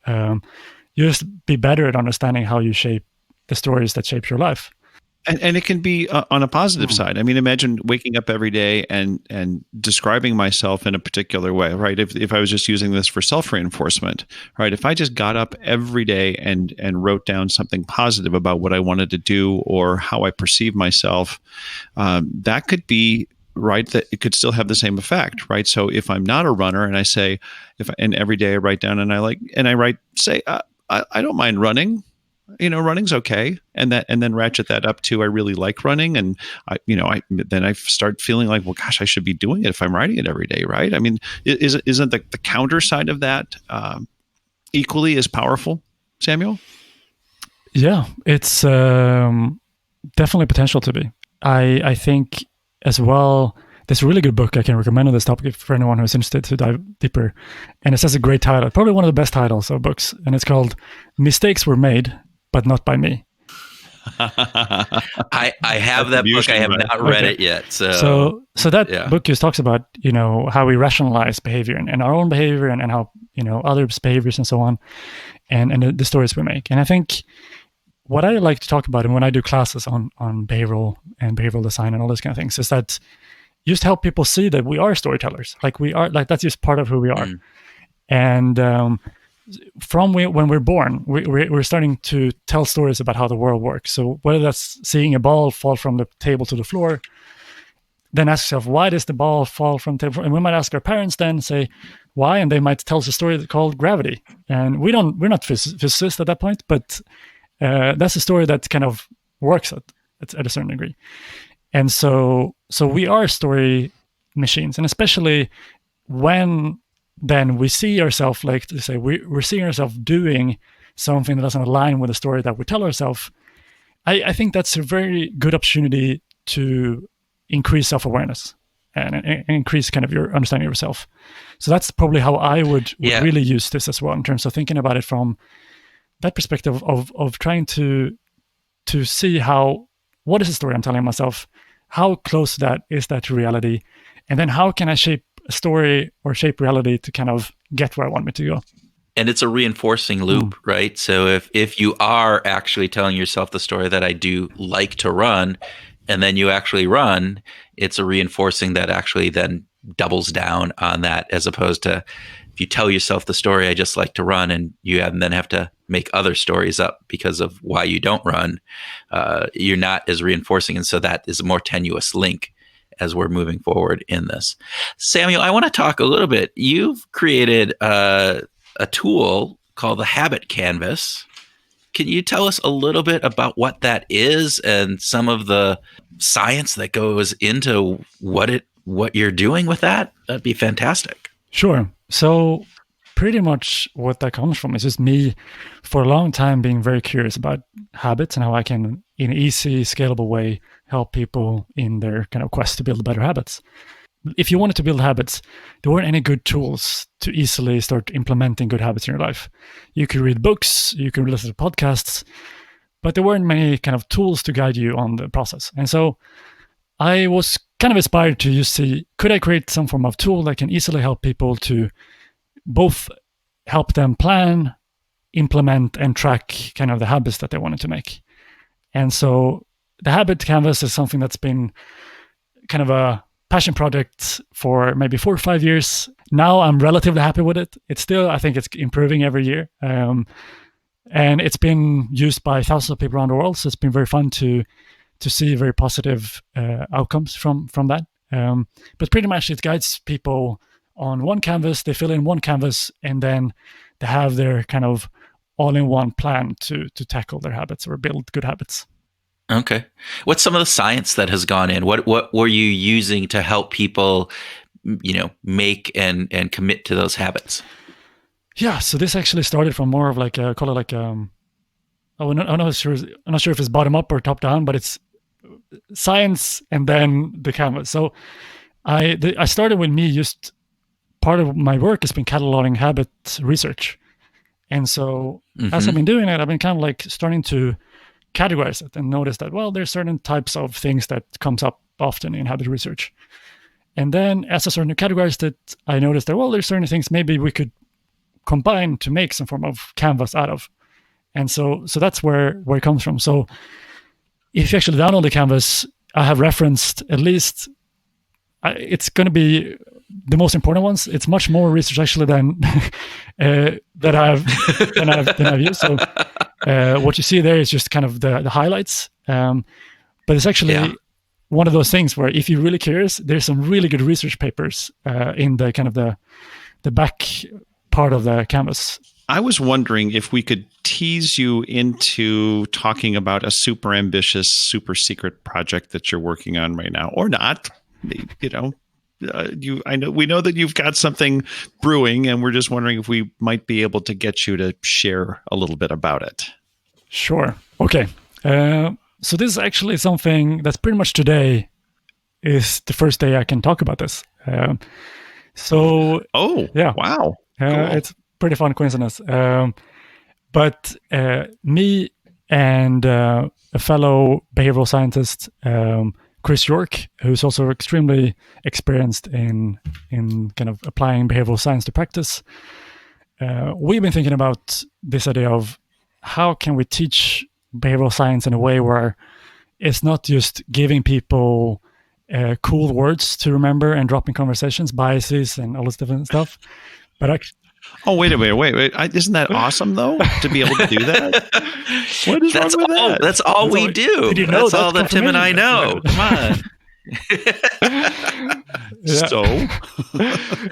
you just be better at understanding how you shape the stories that shape your life. And it can be on a positive side. I mean, imagine waking up every day and describing myself in a particular way, right? If I was just using this for self-reinforcement, right? If I just got up every day and wrote down something positive about what I wanted to do or how I perceive myself, that could be right. That it could still have the same effect, right? So if I'm not a runner and I say, and every day I write down and I write, I don't mind running. Running's okay, and then ratchet that up to I really like running, and then I start feeling like, well, gosh, I should be doing it if I'm writing it every day, right? I mean, isn't the counter side of that equally as powerful, Samuel? Yeah, it's definitely potential to be. I think as well. There's a really good book I can recommend on this topic for anyone who's interested to dive deeper, and it has a great title, probably one of the best titles of books, and it's called "Mistakes Were Made, but Not by Me." I have that book. I have not read it yet. So that book just talks about how we rationalize behavior and our own behavior and how others' behaviors and so on, and the stories we make. And I think what I like to talk about, and when I do classes on behavioral and behavioral design and all those kind of things, is that just help people see that we are storytellers. Like we are, like that's just part of who we are. And from when we're born, we're starting to tell stories about how the world works. So whether that's seeing a ball fall from the table to the floor, then ask yourself, why does the ball fall from the table? And we might ask our parents then, say, why? And they might tell us a story called gravity. And we're not physicists at that point, but that's a story that kind of works at a certain degree. And so we are story machines, and especially when then we see ourselves, like to say, we're seeing ourselves doing something that doesn't align with the story that we tell ourselves. I think that's a very good opportunity to increase self-awareness and increase kind of your understanding of yourself. So that's probably how I would really use this as well, in terms of thinking about it from that perspective of trying to see what is the story I'm telling myself, how close that is that to reality, and then how can I shape a story or shape reality to kind of get where I want me to go. And it's a reinforcing loop, right? So if you are actually telling yourself the story that I do like to run, and then you actually run, it's a reinforcing that actually then doubles down on that, as opposed to if you tell yourself the story, I just like to run, and you then have to make other stories up because of why you don't run, you're not as reinforcing. And so that is a more tenuous link as we're moving forward in this. Samuel, I want to talk a little bit. You've created a tool called the Habit Canvas. Can you tell us a little bit about what that is and some of the science that goes into what you're doing with that? That'd be fantastic. Sure. So pretty much what that comes from is just me for a long time being very curious about habits and how I can, in an easy, scalable way, help people in their kind of quest to build better habits. If you wanted to build habits, there weren't any good tools to easily start implementing good habits in your life. You could read books, you could listen to podcasts, but there weren't many kind of tools to guide you on the process. And so I was kind of inspired to just see, could I create some form of tool that can easily help people to both help them plan, implement, and track kind of the habits that they wanted to make. And so the Habit Canvas is something that's been kind of a passion project for maybe 4 or 5 years. Now I'm relatively happy with it. It's still, I think it's improving every year. And it's been used by thousands of people around the world. So it's been very fun to see very positive outcomes from that. But pretty much it guides people on one canvas. They fill in one canvas, and then they have their kind of all-in-one plan to tackle their habits or build good habits. Okay. What's some of the science that has gone in? What were you using to help people, make and commit to those habits? Yeah, so this actually started from more of like call it like I'm not sure if it's bottom up or top down, but it's science and then the canvas. So I started with me, just part of my work has been cataloging habit research. And so as I've been doing it, I've been kind of like starting to categorize it and notice that, well, there's certain types of things that comes up often in habit research. And then as I started to categorize it, I noticed that, well, there's certain things maybe we could combine to make some form of canvas out of. And so that's where it comes from. So if you actually download the canvas, I have referenced at least, it's going to be the most important ones. It's much more research actually than that I've used. So what you see there is just kind of the highlights. But it's actually one of those things where if you're really curious, there's some really good research papers in the kind of the back part of the canvas. I was wondering if we could tease you into talking about a super ambitious, super secret project that you're working on right now, or not. We know that you've got something brewing, and we're just wondering if we might be able to get you to share a little bit about it. Sure. Okay. So this is actually something that's pretty much today is the first day I can talk about this. Wow. Cool. It's pretty fun coincidence. But me and a fellow behavioral scientist, Chris York, who's also extremely experienced in kind of applying behavioral science to practice, we've been thinking about this idea of how can we teach behavioral science in a way where it's not just giving people cool words to remember and drop in conversations, biases, and all this different stuff, but actually. Oh, wait. Isn't that awesome, though, to be able to do that? What is wrong with that? That's all we do. That's all that Tim and I know. Come on. So?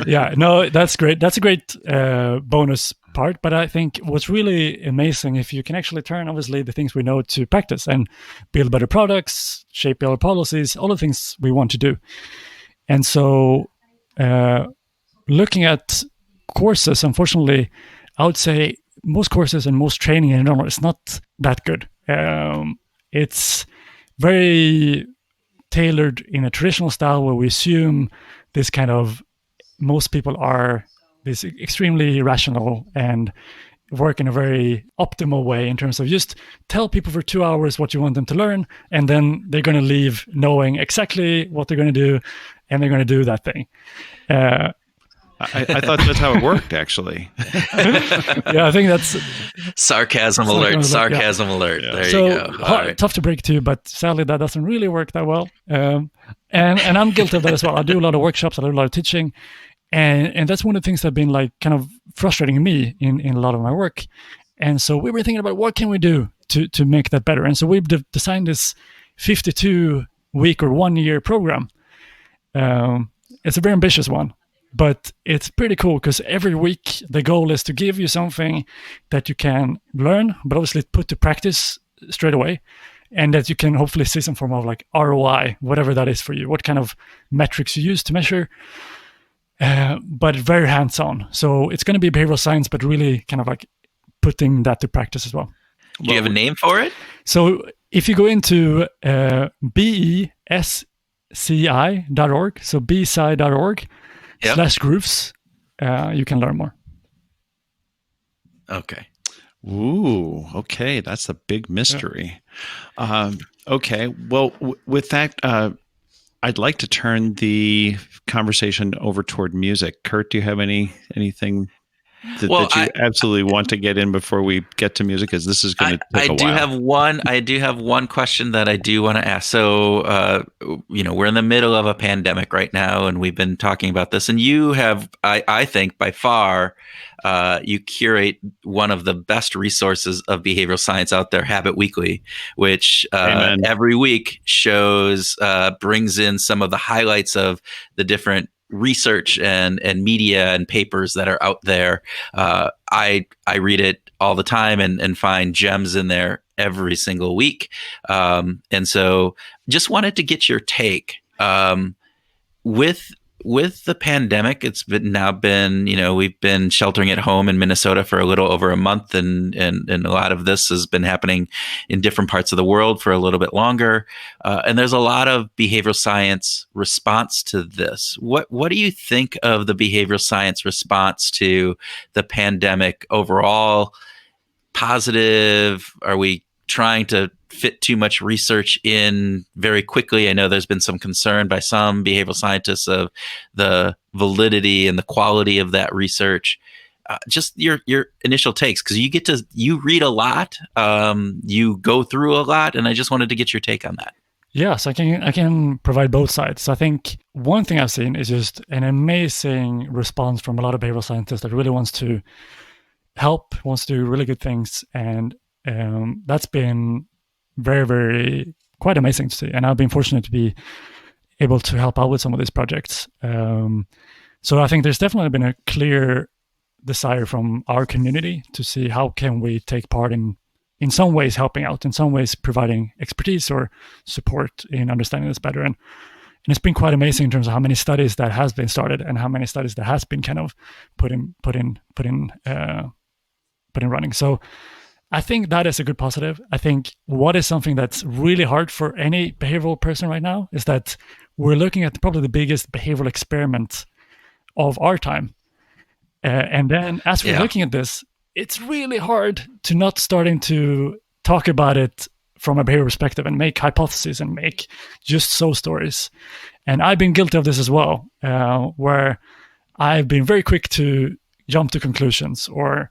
Yeah, no, that's great. That's a great bonus part. But I think what's really amazing, if you can actually turn, obviously, the things we know to practice and build better products, shape better policies, all the things we want to do. And so looking at courses, unfortunately, I would say most courses and most training in general is not that good. It's very tailored in a traditional style where we assume this kind of, most people are this extremely rational and work in a very optimal way in terms of just tell people for 2 hours what you want them to learn, and then they're going to leave knowing exactly what they're going to do, and they're going to do that thing. I thought that's how it worked, actually. Yeah, I think that's sarcasm alert. Yeah. There you go. Right. Tough to break to, but sadly that doesn't really work that well. And I'm guilty of that as well. I do a lot of workshops, I do a lot of teaching, and that's one of the things that have been like kind of frustrating me in a lot of my work. And so we were thinking about what can we do to make that better. And so we've designed this 52-week or 1-year program. It's a very ambitious one. But it's pretty cool because every week the goal is to give you something that you can learn, but obviously put to practice straight away, and that you can hopefully see some form of like ROI, whatever that is for you, what kind of metrics you use to measure, but very hands-on. So it's going to be behavioral science, but really kind of like putting that to practice as well. Do you have a name for it? So if you go into besci.org, so besci.org, /grooves, you can learn more. Okay. Ooh, okay. That's a big mystery. Yeah. Okay. Well, with that, I'd like to turn the conversation over toward music. Kurt, do you have anything that you absolutely want to get in before we get to music? Because this is going to take a while. I do have one question that I do want to ask. So, we're in the middle of a pandemic right now, and we've been talking about this. And you have, I think, by far, you curate one of the best resources of behavioral science out there, Habit Weekly, which every week brings in some of the highlights of the different research and media and papers that are out there. I read it all the time and find gems in there every single week. And so just wanted to get your take. With the pandemic, it's been, we've been sheltering at home in Minnesota for a little over a month, and a lot of this has been happening in different parts of the world for a little bit longer. And there's a lot of behavioral science response to this. What do you think of the behavioral science response to the pandemic overall? Positive? Are we trying to fit too much research in very quickly? I know there's been some concern by some behavioral scientists of the validity and the quality of that research. Just your initial takes, because you read a lot, you go through a lot, and I just wanted to get your take on that. Yes, I can provide both sides. I think one thing I've seen is just an amazing response from a lot of behavioral scientists that really wants to help, wants to do really good things, and that's been very, very quite amazing to see. And I've been fortunate to be able to help out with some of these projects. So I think there's definitely been a clear desire from our community to see how can we take part in some ways helping out, in some ways providing expertise or support in understanding this better. And it's been quite amazing in terms of how many studies that has been started and how many studies that has been kind of put in running. So I think that is a good positive. I think what is something that's really hard for any behavioral person right now is that we're looking at probably the biggest behavioral experiment of our time. And then as we're looking at this, it's really hard to not starting to talk about it from a behavioral perspective and make hypotheses and make just so stories. And I've been guilty of this as well, where I've been very quick to jump to conclusions or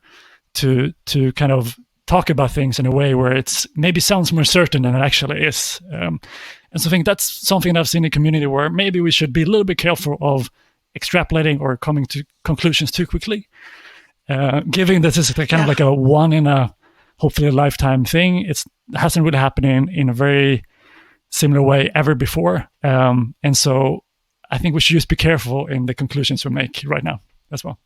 to kind of talk about things in a way where it's maybe sounds more certain than it actually is. And so I think that's something that I've seen in the community where maybe we should be a little bit careful of extrapolating or coming to conclusions too quickly. Given that this is kind of like a one in a hopefully a lifetime thing, it hasn't really happened in a very similar way ever before. And so I think we should just be careful in the conclusions we make right now as well.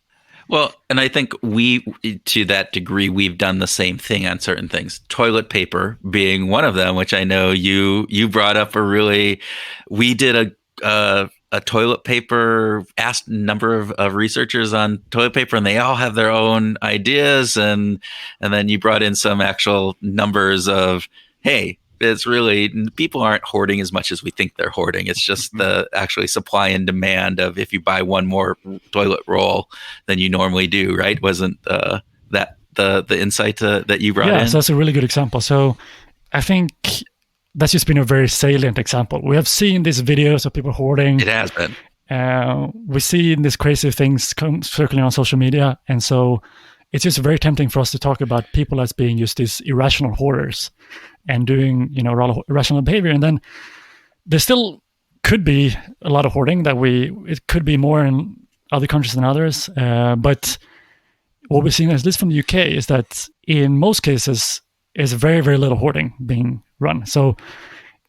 Well, and I think to that degree, we've done the same thing on certain things. Toilet paper being one of them, which I know you brought up we did a toilet paper, asked a number of researchers on toilet paper, and they all have their own ideas. And then you brought in some actual numbers of, hey, it's really, people aren't hoarding as much as we think they're hoarding. It's just the actually supply and demand of if you buy one more toilet roll than you normally do, right? Wasn't that the insight that you brought in? Yeah, so that's a really good example. So I think that's just been a very salient example. We have seen these videos of people hoarding. It has been. We see these crazy things circling on social media. And so it's just very tempting for us to talk about people as being just these irrational hoarders and doing, irrational behavior. And then there still could be a lot of hoarding it could be more in other countries than others. But what we've seen, at least from the UK, is that in most cases, is very, very little hoarding being run. So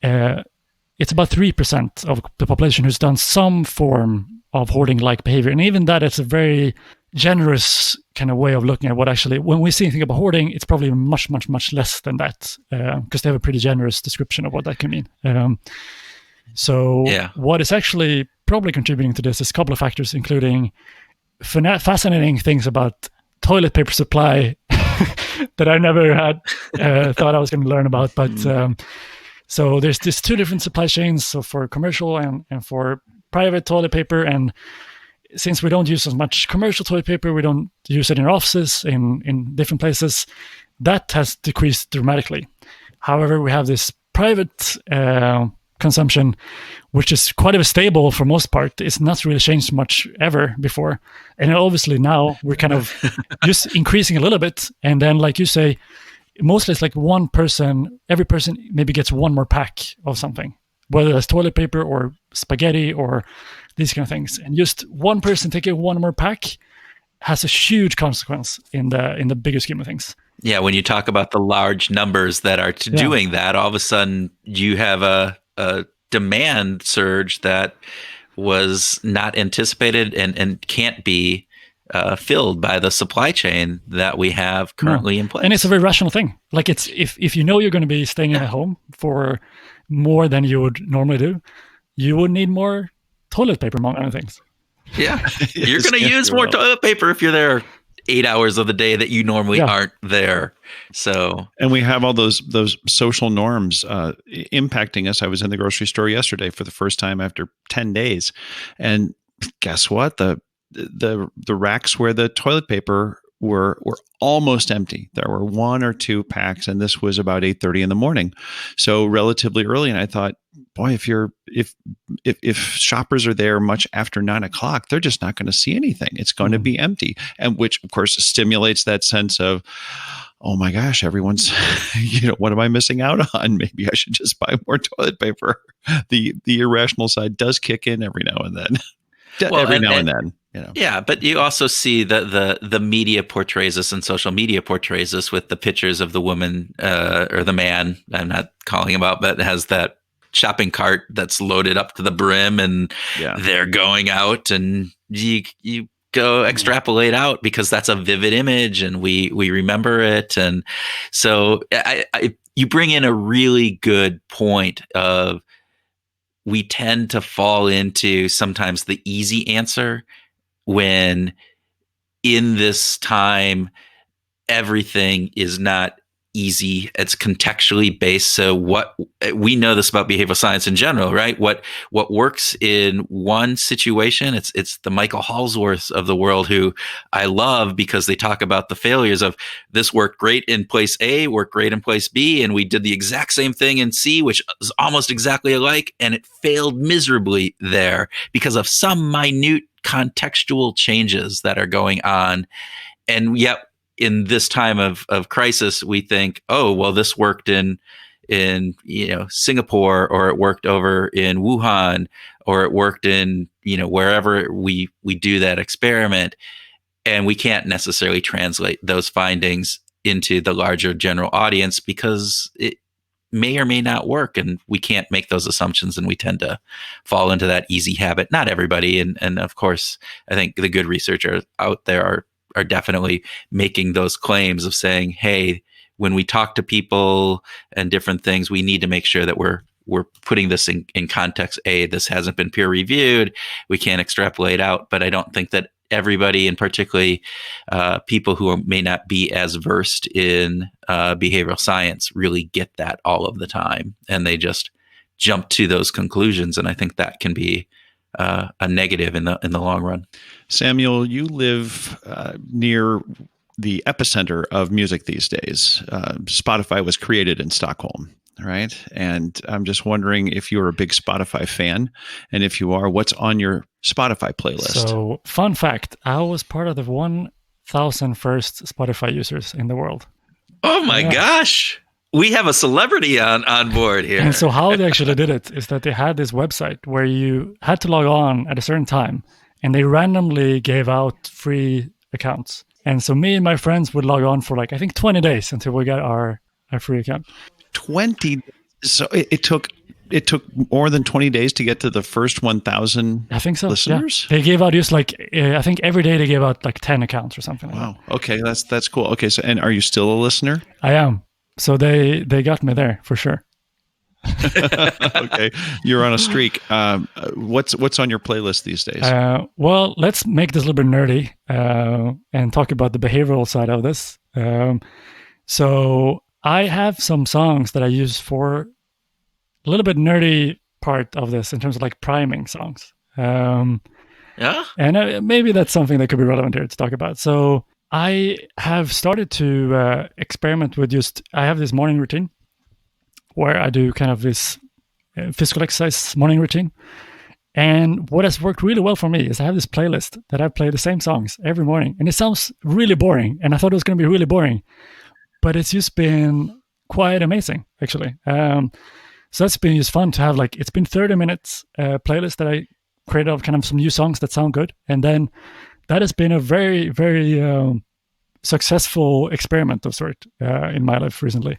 it's about 3% of the population who's done some form of hoarding-like behavior. And even that, it's a very generous kind of way of looking at what actually, when we see anything about hoarding, it's probably much, much, much less than that, because they have a pretty generous description of what that can mean. What is actually probably contributing to this is a couple of factors, including fascinating things about toilet paper supply that I never had thought I was going to learn about. But so there's these two different supply chains, so for commercial and for private toilet paper. And since we don't use as much commercial toilet paper, we don't use it in our offices, in different places, that has decreased dramatically. However, we have this private kind consumption, which is quite stable for most part. It's not really changed much ever before. And obviously now we're kind of just increasing a little bit. And then, like you say, mostly it's like every person maybe gets one more pack of something, whether it's toilet paper or spaghetti or these kind of things. And just one person taking one more pack has a huge consequence in the bigger scheme of things. Yeah, when you talk about the large numbers that are doing that, all of a sudden you have a demand surge that was not anticipated and can't be filled by the supply chain that we have currently in place. And it's a very rational thing. Like, it's if you know you're going to be staying at home for more than you would normally do, you would need more toilet paper, among other things. Yeah, you're going to use more toilet paper if you're there 8 hours of the day that you normally aren't there. So, and we have all those social norms impacting us. I was in the grocery store yesterday for the first time after 10 days, and guess what? The racks where the toilet paper were almost empty. There were 1 or 2 packs, and this was about 8:30 in the morning, so relatively early. And I thought, boy, if shoppers are there much after 9 o'clock, they're just not going to see anything. It's going to be empty, and which of course stimulates that sense of, oh my gosh, everyone's, what am I missing out on? Maybe I should just buy more toilet paper. The irrational side does kick in every now and then. And then. Yeah, but you also see that the media portrays us and social media portrays us with the pictures of the woman or the man, I'm not calling him out, but has that shopping cart that's loaded up to the brim, and they're going out, and you go extrapolate out because that's a vivid image and we remember it. And so you bring in a really good point of, we tend to fall into sometimes the easy answer when in this time, everything is not easy. It's contextually based. So what we know this about behavioral science in general, right? What works in one situation, it's the Michael Halsworths of the world, who I love because they talk about the failures of this worked great in place A, worked great in place B, and we did the exact same thing in C, which is almost exactly alike, and it failed miserably there because of some minute contextual changes that are going on. And yet, in this time of crisis, we think, oh, well, this worked in Singapore, or it worked over in Wuhan, or it worked in wherever we do that experiment, and we can't necessarily translate those findings into the larger general audience because it may or may not work, and we can't make those assumptions, and we tend to fall into that easy habit. Not everybody, and of course, I think the good researchers out there are definitely making those claims of saying, hey, when we talk to people and different things, we need to make sure that we're putting this in context. This hasn't been peer reviewed. We can't extrapolate out. But I don't think that everybody, and particularly people who may not be as versed in behavioral science, really get that all of the time. And they just jump to those conclusions. And I think that can be a negative in the long run. Samuel, you live near the epicenter of music these days. Spotify was created in Stockholm, right? And I'm just wondering if you're a big Spotify fan, and if you are, what's on your Spotify playlist? So, fun fact, I was part of the 1,000 first Spotify users in the world. Oh my gosh! We have a celebrity on board here. And so how they actually did it is that they had this website where you had to log on at a certain time, and they randomly gave out free accounts. And so me and my friends would log on for I think 20 days until we got our free account. 20. So it took more than 20 days to get to the first 1,000 I think so, listeners? Yeah. They gave out just I think every day they gave out 10 accounts or something like that. Wow. Okay, that's cool. Okay, so, and are you still a listener? I am. So they got me there for sure. Okay, you're on a streak. What's on your playlist these days? Well, let's make this a little bit nerdy and talk about the behavioral side of this. So I have some songs that I use for a little bit nerdy part of this in terms of priming songs. Yeah, and maybe that's something that could be relevant here to talk about. So I have started to experiment with I have this morning routine where I do kind of this physical exercise morning routine. And what has worked really well for me is I have this playlist that I play the same songs every morning. And it sounds really boring. And I thought it was going to be really boring. But it's just been quite amazing, actually. So that's been just fun to have. Like, it's been 30 minutes playlist that I created of kind of some new songs that sound good. And then that has been a very, very successful experiment of sort in my life recently.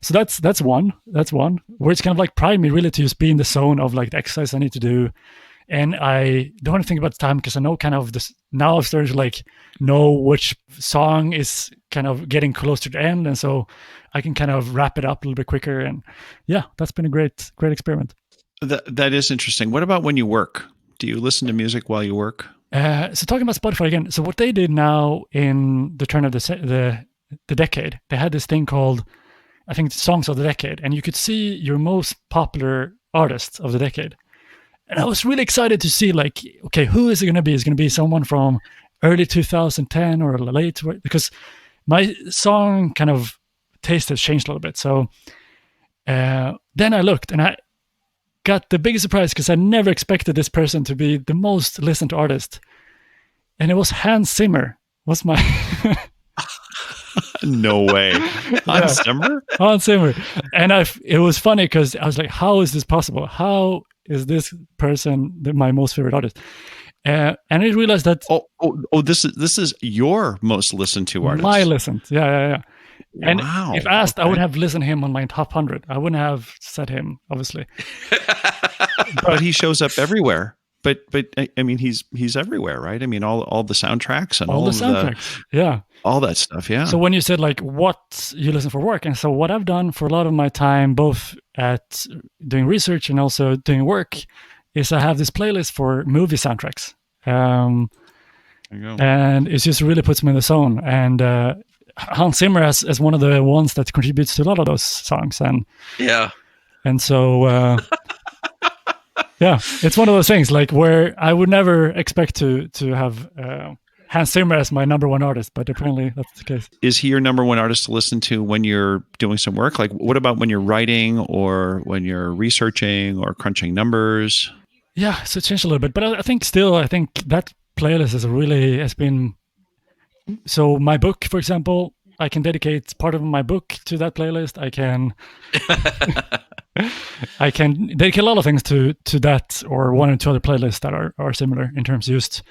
So that's one where it's kind of like primed me really to just be in the zone of like the exercise I need to do. And I don't want to think about the time because I know kind of this now. I've started to like know which song is kind of getting close to the end, and so I can kind of wrap it up a little bit quicker. And yeah, that's been a great experiment. That is interesting. What about when you work? Do you listen to music while you work? So talking about Spotify again. So what they did now in the turn of the decade, they had this thing called, I think, Songs of the Decade, and you could see your most popular artists of the decade. And I was really excited to see, like, okay, who is it going to be? Is it going to be someone from early 2010 or late? Because my song kind of taste has changed a little bit. So then I looked and I got the biggest surprise because I never expected this person to be the most listened to artist. And it was Hans Zimmer. Was my... No way. Hans Zimmer? Hans Zimmer. And it was funny because I was like, how is this possible? How is this person my most favorite artist? And I realized that... This is your most listened to artist. My listened. Yeah. And wow. if asked, I would have listened to him on my top 100. I wouldn't have said him, obviously. But he shows up everywhere. But I mean, he's everywhere, right? I mean, all the soundtracks and all the soundtracks, all that stuff, yeah. So when you said like what you listen for work, and so what I've done for a lot of my time, both at doing research and also doing work, is I have this playlist for movie soundtracks, and it just really puts me in the zone. And Hans Zimmer as one of the ones that contributes to a lot of those songs, and so. Yeah, it's one of those things like where I would never expect to have Hans Zimmer as my number one artist, but apparently that's the case. Is he your number one artist to listen to when you're doing some work? Like, what about when you're writing or when you're researching or crunching numbers? Yeah, so it changed a little bit, but I think that playlist has been. So my book, for example, I can dedicate part of my book to that playlist. I can dedicate a lot of things to that or one or two other playlists that are similar in terms of just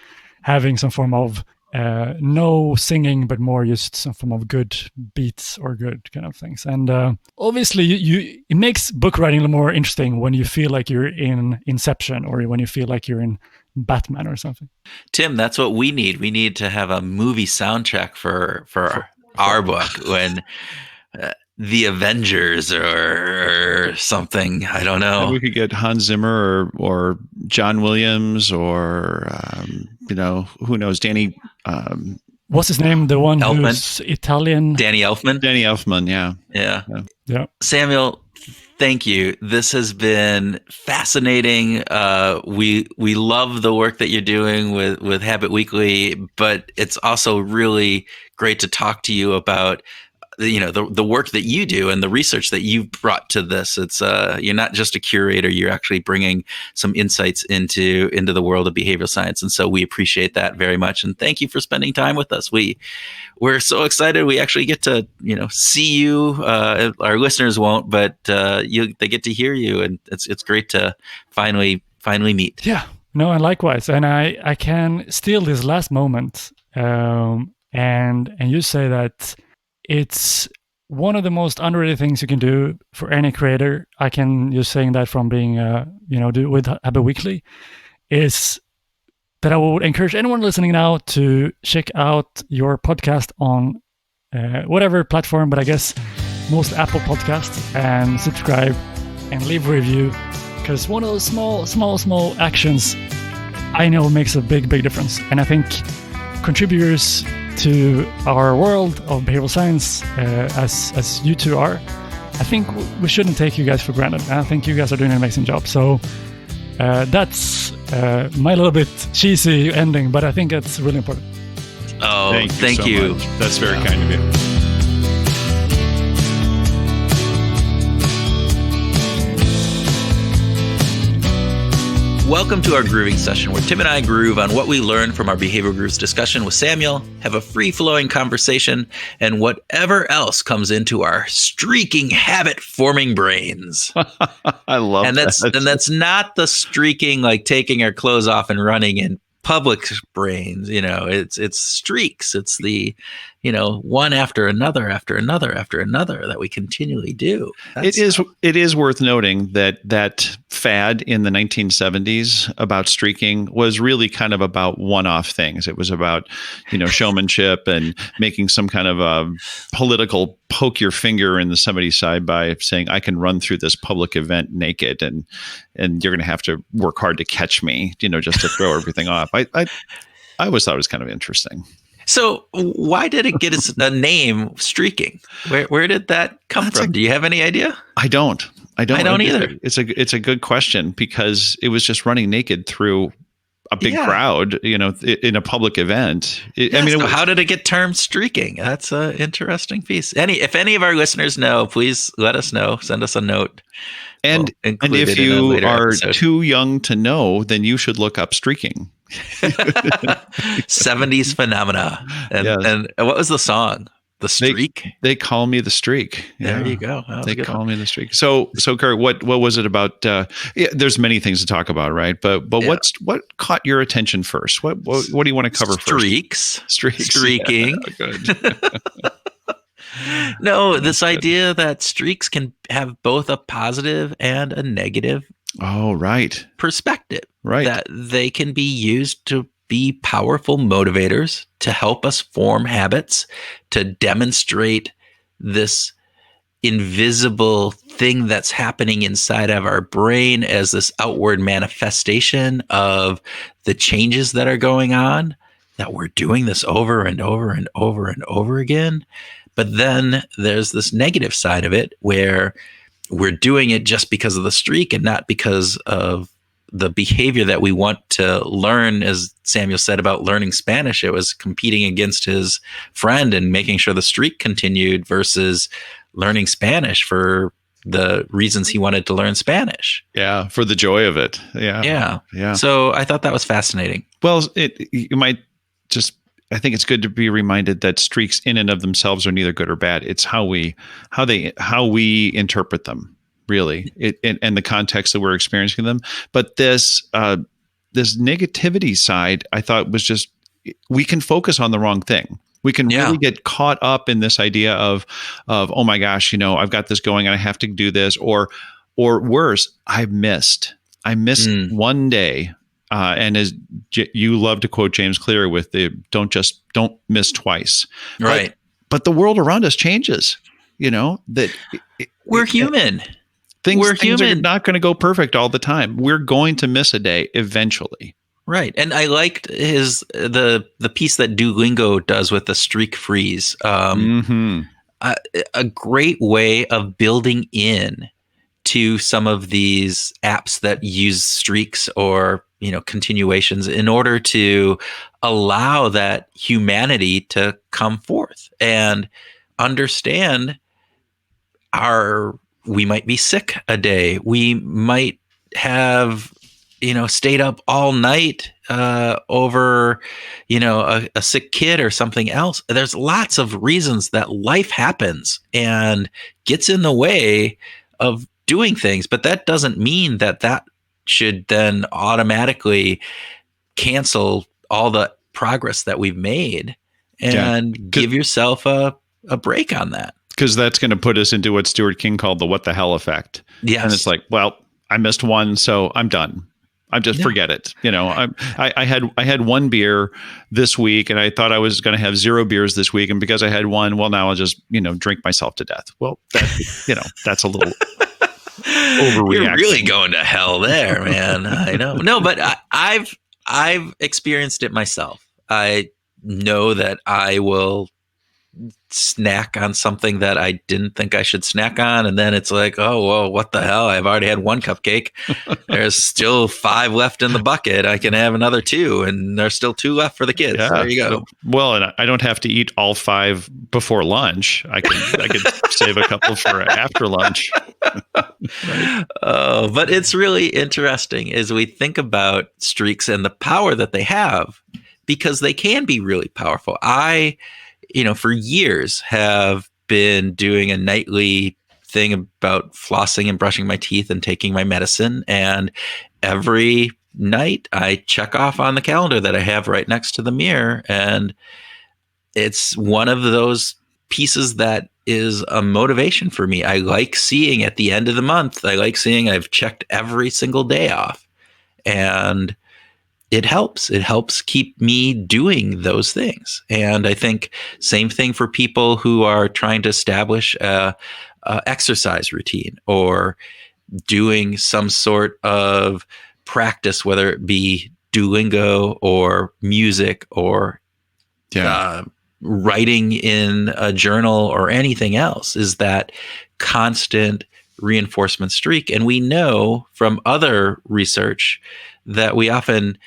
having some form of no singing, but more just some form of good beats or good kind of things. And obviously, it makes book writing a little more interesting when you feel like you're in Inception or when you feel like you're in Batman or something. Tim, that's what we need. We need to have a movie soundtrack for our book when The Avengers or something. I don't know. Maybe we could get Hans Zimmer or John Williams or who knows, Danny. What's his name? The one Elfman. Who's Italian. Danny Elfman. Danny Elfman. Yeah. Samuel, thank you. This has been fascinating. We love the work that you're doing with Habit Weekly, but it's also really great to talk to you about the work that you do and the research that you've brought to this. It's you're not just a curator; you're actually bringing some insights into the world of behavioral science, and so we appreciate that very much. And thank you for spending time with us. We're so excited. We actually get to see you. Our listeners won't, but they get to hear you, and it's great to finally meet. Yeah, no, and likewise. And I can steal this last moment, and you say that. It's one of the most underrated things you can do for any creator. I can just saying that from being, do with Habit Weekly, is that I would encourage anyone listening now to check out your podcast on whatever platform, but I guess most Apple podcasts, and subscribe and leave a review, because one of those small actions I know makes a big difference. And I think contributors to our world of behavioral science, as you two are, I think we shouldn't take you guys for granted. I think you guys are doing an amazing job. So that's my little bit cheesy ending, but I think it's really important. Oh, thank you. Much. That's very kind of you. Welcome to our grooving session where Tim and I groove on what we learned from our Behavioral Grooves discussion with Samuel, have a free-flowing conversation, and whatever else comes into our streaking habit-forming brains. I love that. And that's not the streaking, like taking our clothes off and running in public brains. It's streaks. It's the, one after another that we continually do. It is worth noting that fad in the 1970s about streaking was really kind of about one-off things. It was about, showmanship and making some kind of a political poke your finger in somebody's side by saying, I can run through this public event naked and you're going to have to work hard to catch me, just to throw everything off. I always thought it was kind of interesting. So why did it get a name, streaking? Where did that come from? Do you have any idea? I don't either. It's a good question, because it was just running naked through a big crowd, in a public event. How did it get termed streaking? That's an interesting piece. If any of our listeners know, please let us know. Send us a note. And if you are too young to know, then you should look up streaking. 70s phenomena. And what was the song? The Streak? They call me the Streak. There you go. They call me the Streak. So Kurt, what was it about? There's many things to talk about, right? But what caught your attention first? What do you want to cover first? Streaking. Yeah, good. No, this idea that streaks can have both a positive and a negative perspective. Right. That they can be used to be powerful motivators to help us form habits, to demonstrate this invisible thing that's happening inside of our brain as this outward manifestation of the changes that are going on, that we're doing this over and over and over and over again. But then there's this negative side of it where we're doing it just because of the streak and not because of the behavior that we want to learn. As Samuel said about learning Spanish, it was competing against his friend and making sure the streak continued versus learning Spanish for the reasons he wanted to learn Spanish. Yeah, for the joy of it. Yeah. So I thought that was fascinating. Well, I think it's good to be reminded that streaks in and of themselves are neither good or bad. It's how we interpret them, really, and the context that we're experiencing them. But this negativity side, I thought, was just, we can focus on the wrong thing. We can really get caught up in this idea of oh my gosh, I've got this going and I have to do this, or worse, I missed one day. And as you love to quote James Clear with the don't miss twice. Right. But the world around us changes, that we're human. Things are not going to go perfect all the time. We're going to miss a day eventually. Right. And I liked the piece that Duolingo does with the streak freeze. A great way of building in to some of these apps that use streaks or continuations in order to allow that humanity to come forth and understand we might be sick a day. We might have, stayed up all night over, a sick kid or something else. There's lots of reasons that life happens and gets in the way of doing things, but that doesn't mean that should then automatically cancel all the progress that we've made and give yourself a break on that. Because that's going to put us into what Stuart King called the what the hell effect. Yes. And it's like, well, I missed one, so I'm done. I'm just forget it. I had one beer this week and I thought I was going to have 0 beers this week. And because I had one, well, now I'll just, drink myself to death. Well, that's a little overreaction. You're really going to hell there, man. I know. No, but I've experienced it myself. I know that I will snack on something that I didn't think I should snack on. And then it's like, oh, well, what the hell? I've already had one cupcake. There's still 5 left in the bucket. I can have another 2, and there's still 2 left for the kids. Yeah, there you go. Well, and I don't have to eat all 5 before lunch. I could save a couple for after lunch. But it's really interesting as we think about streaks and the power that they have, because they can be really powerful. I, for years have been doing a nightly thing about flossing and brushing my teeth and taking my medicine. And every night I check off on the calendar that I have right next to the mirror. And it's one of those pieces that is a motivation for me. I like seeing at the end of the month, I like seeing I've checked every single day off. And it helps. It helps keep me doing those things. And I think same thing for people who are trying to establish a exercise routine or doing some sort of practice, whether it be Duolingo or music or writing in a journal or anything else, is that constant reinforcement streak. And we know from other research that we often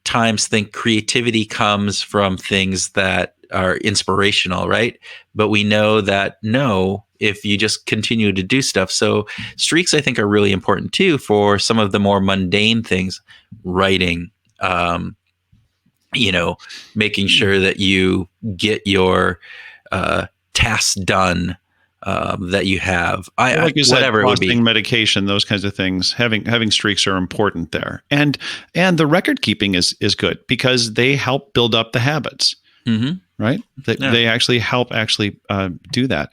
times think creativity comes from things that are inspirational, right? But we know that no, if you just continue to do stuff. So streaks, I think, are really important too for some of the more mundane things, writing, making sure that you get your tasks done that you have. Like you said, whatever it would be. Medication, those kinds of things. Having streaks are important there, and the record keeping is good because they help build up the habits. Mm-hmm. Right? They actually help do that.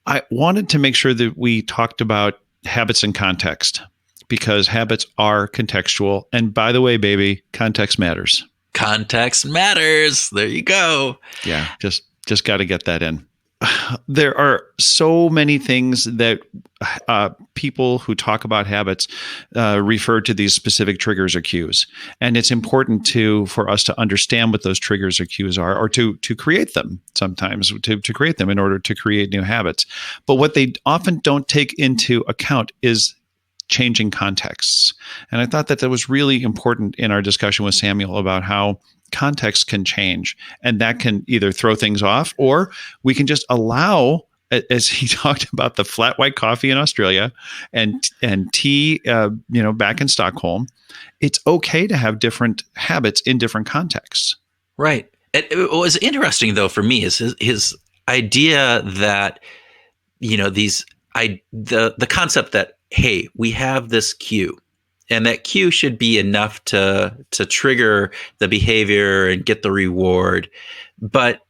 I wanted to make sure that we talked about habits in context, because habits are contextual. And by the way, baby, context matters. Context matters. There you go. Yeah, just got to get that in. There are so many things that people who talk about habits refer to these specific triggers or cues, and it's important for us to understand what those triggers or cues are, or to create them sometimes, to create them in order to create new habits. But what they often don't take into account is changing contexts. And I thought that was really important in our discussion with Samuel about how context can change, and that can either throw things off, or we can just allow, as he talked about, the flat white coffee in Australia and tea, back in Stockholm. It's okay to have different habits in different contexts. Right. What was interesting, though, for me is his idea that, the concept that, hey, we have this cue. And that cue should be enough to trigger the behavior and get the reward. But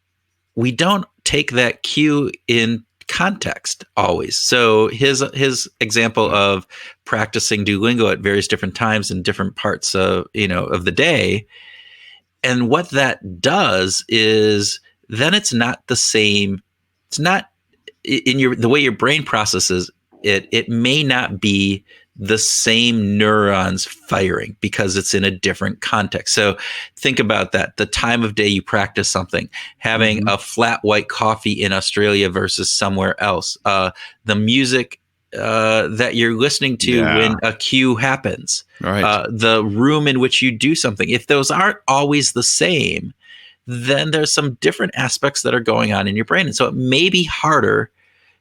we don't take that cue in context always. So his example of practicing Duolingo at various different times in different parts of the day, and what that does is then it's not the same. It's not in the way your brain processes it. It may not be the same neurons firing because it's in a different context. So think about that. The time of day you practice something, having a flat white coffee in Australia versus somewhere else, the music that you're listening to when a cue happens, right. The room in which you do something. If those aren't always the same, then there's some different aspects that are going on in your brain. And so it may be harder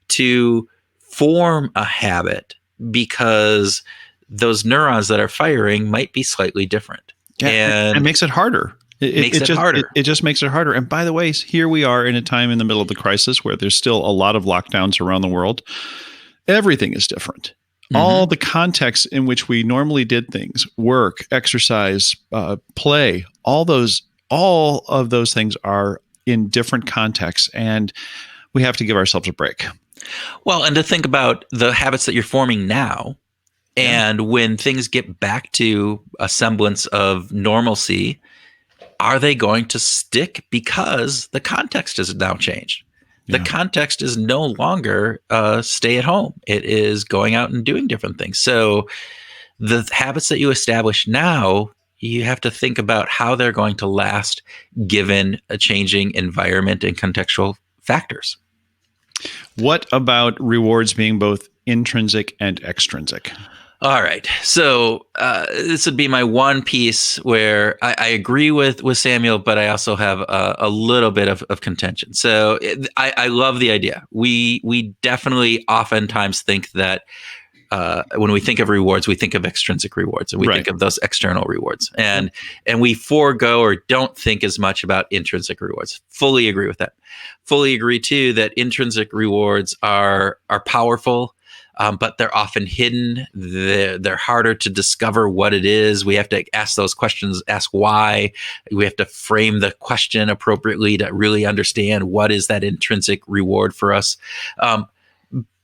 to form a habit because those neurons that are firing might be slightly different. Yeah, and it makes it harder. It just makes it harder. And by the way, here we are in a time in the middle of the crisis where there's still a lot of lockdowns around the world. Everything is different. Mm-hmm. All the contexts in which we normally did things, work, exercise, play, all of those things are in different contexts, and we have to give ourselves a break. Well, and to think about the habits that you're forming now, and when things get back to a semblance of normalcy, are they going to stick because the context has now changed? The context is no longer stay at home. It is going out and doing different things. So the habits that you establish now, you have to think about how they're going to last given a changing environment and contextual factors. What about rewards being both intrinsic and extrinsic? All right. So this would be my one piece where I agree with Samuel, but I also have a little bit of contention. So I love the idea. We definitely oftentimes think that when we think of rewards, we think of extrinsic rewards, and we think of those external rewards, and we forego or don't think as much about intrinsic rewards. Fully agree with that. Fully agree too that intrinsic rewards are powerful. But they're often hidden. They're harder to discover what it is. We have to ask those questions, ask why. We have to frame the question appropriately to really understand what is that intrinsic reward for us.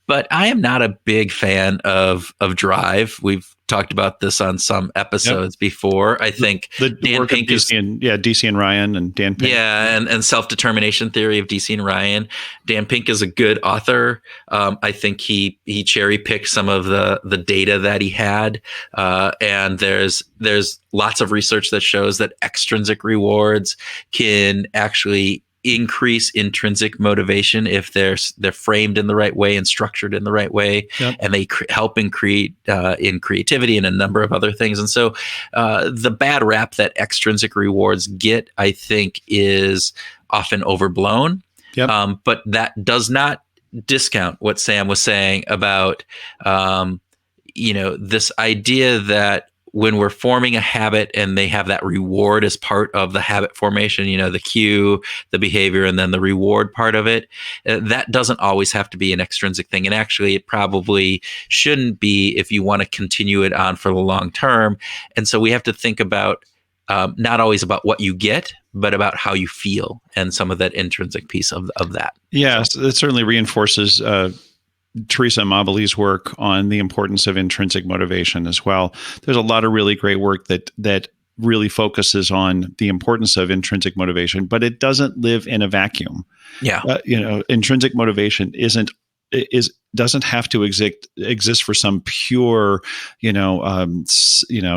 But I am not a big fan of drive. We've talked about this on some episodes before. I think the work Pink of DC and Ryan and Dan Pink. Yeah, and self-determination theory of DC and Ryan. Dan Pink is a good author. I think he cherry-picked some of the data that he had. And there's lots of research that shows that extrinsic rewards can actually increase intrinsic motivation if they're framed in the right way and structured in the right way, and they help in creativity and a number of other things. And so the bad rap that extrinsic rewards get, I think, is often overblown. But that does not discount what Sam was saying about this idea that when we're forming a habit and they have that reward as part of the habit formation, the cue, the behavior, and then the reward part of it, that doesn't always have to be an extrinsic thing. And actually, it probably shouldn't be if you want to continue it on for the long term. And so we have to think about not always about what you get, but about how you feel and some of that intrinsic piece of that. Yeah, so it certainly reinforces Teresa Amabili's work on the importance of intrinsic motivation as well. There's a lot of really great work that really focuses on the importance of intrinsic motivation, but it doesn't live in a vacuum. Yeah, intrinsic motivation doesn't have to exist for some pure,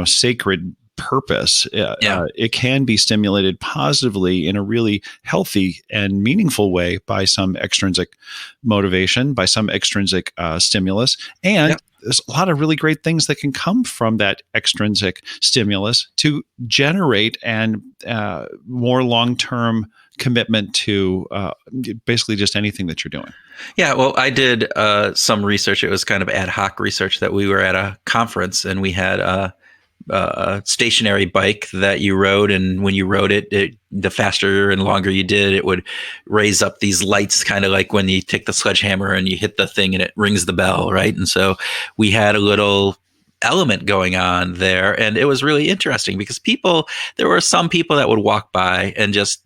sacred purpose. It can be stimulated positively in a really healthy and meaningful way by some extrinsic motivation, by some extrinsic stimulus. And there's a lot of really great things that can come from that extrinsic stimulus to generate and more long-term commitment to basically just anything that you're doing. Yeah, well, I did some research. It was kind of ad hoc research that we were at a conference and we had a stationary bike that you rode, and when you rode it, the faster and longer you did, it would raise up these lights, kind of like when you take the sledgehammer and you hit the thing and it rings the bell, right? And so we had a little element going on there, and it was really interesting because there were some people that would walk by and just,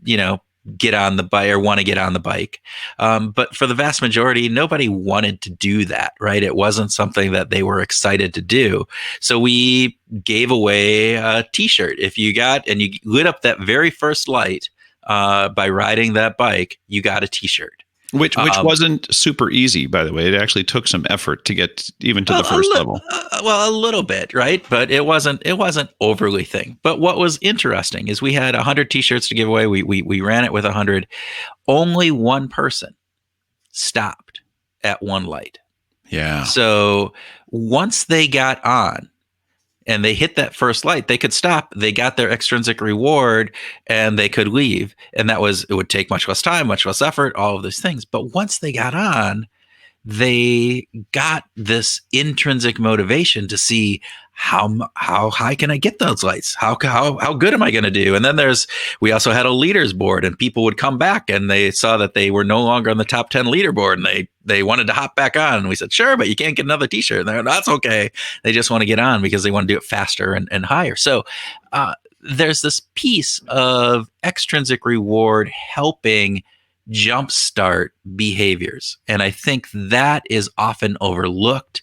get on the bike or want to get on the bike. But for the vast majority, nobody wanted to do that, right? It wasn't something that they were excited to do. So we gave away a t-shirt. If you lit up that very first light by riding that bike, you got a t-shirt. Which wasn't super easy, by the way. It actually took some effort to get even to the first level. Well, a little bit, right? But it wasn't overly thing. But what was interesting is we had 100 t-shirts to give away. We ran it with 100. Only one person stopped at one light. Yeah. So once they got on and they hit that first light, they could stop. They got their extrinsic reward and they could leave. And it would take much less time, much less effort, all of these things. But once they got on, they got this intrinsic motivation to see how high can I get those lights? How good am I going to do? And then we also had a leaders board, and people would come back and they saw that they were no longer on the top 10 leaderboard, and they wanted to hop back on. And we said, sure, but you can't get another t-shirt. And they're like, that's okay. They just want to get on because they want to do it faster and higher. So there's this piece of extrinsic reward helping jumpstart behaviors. And I think that is often overlooked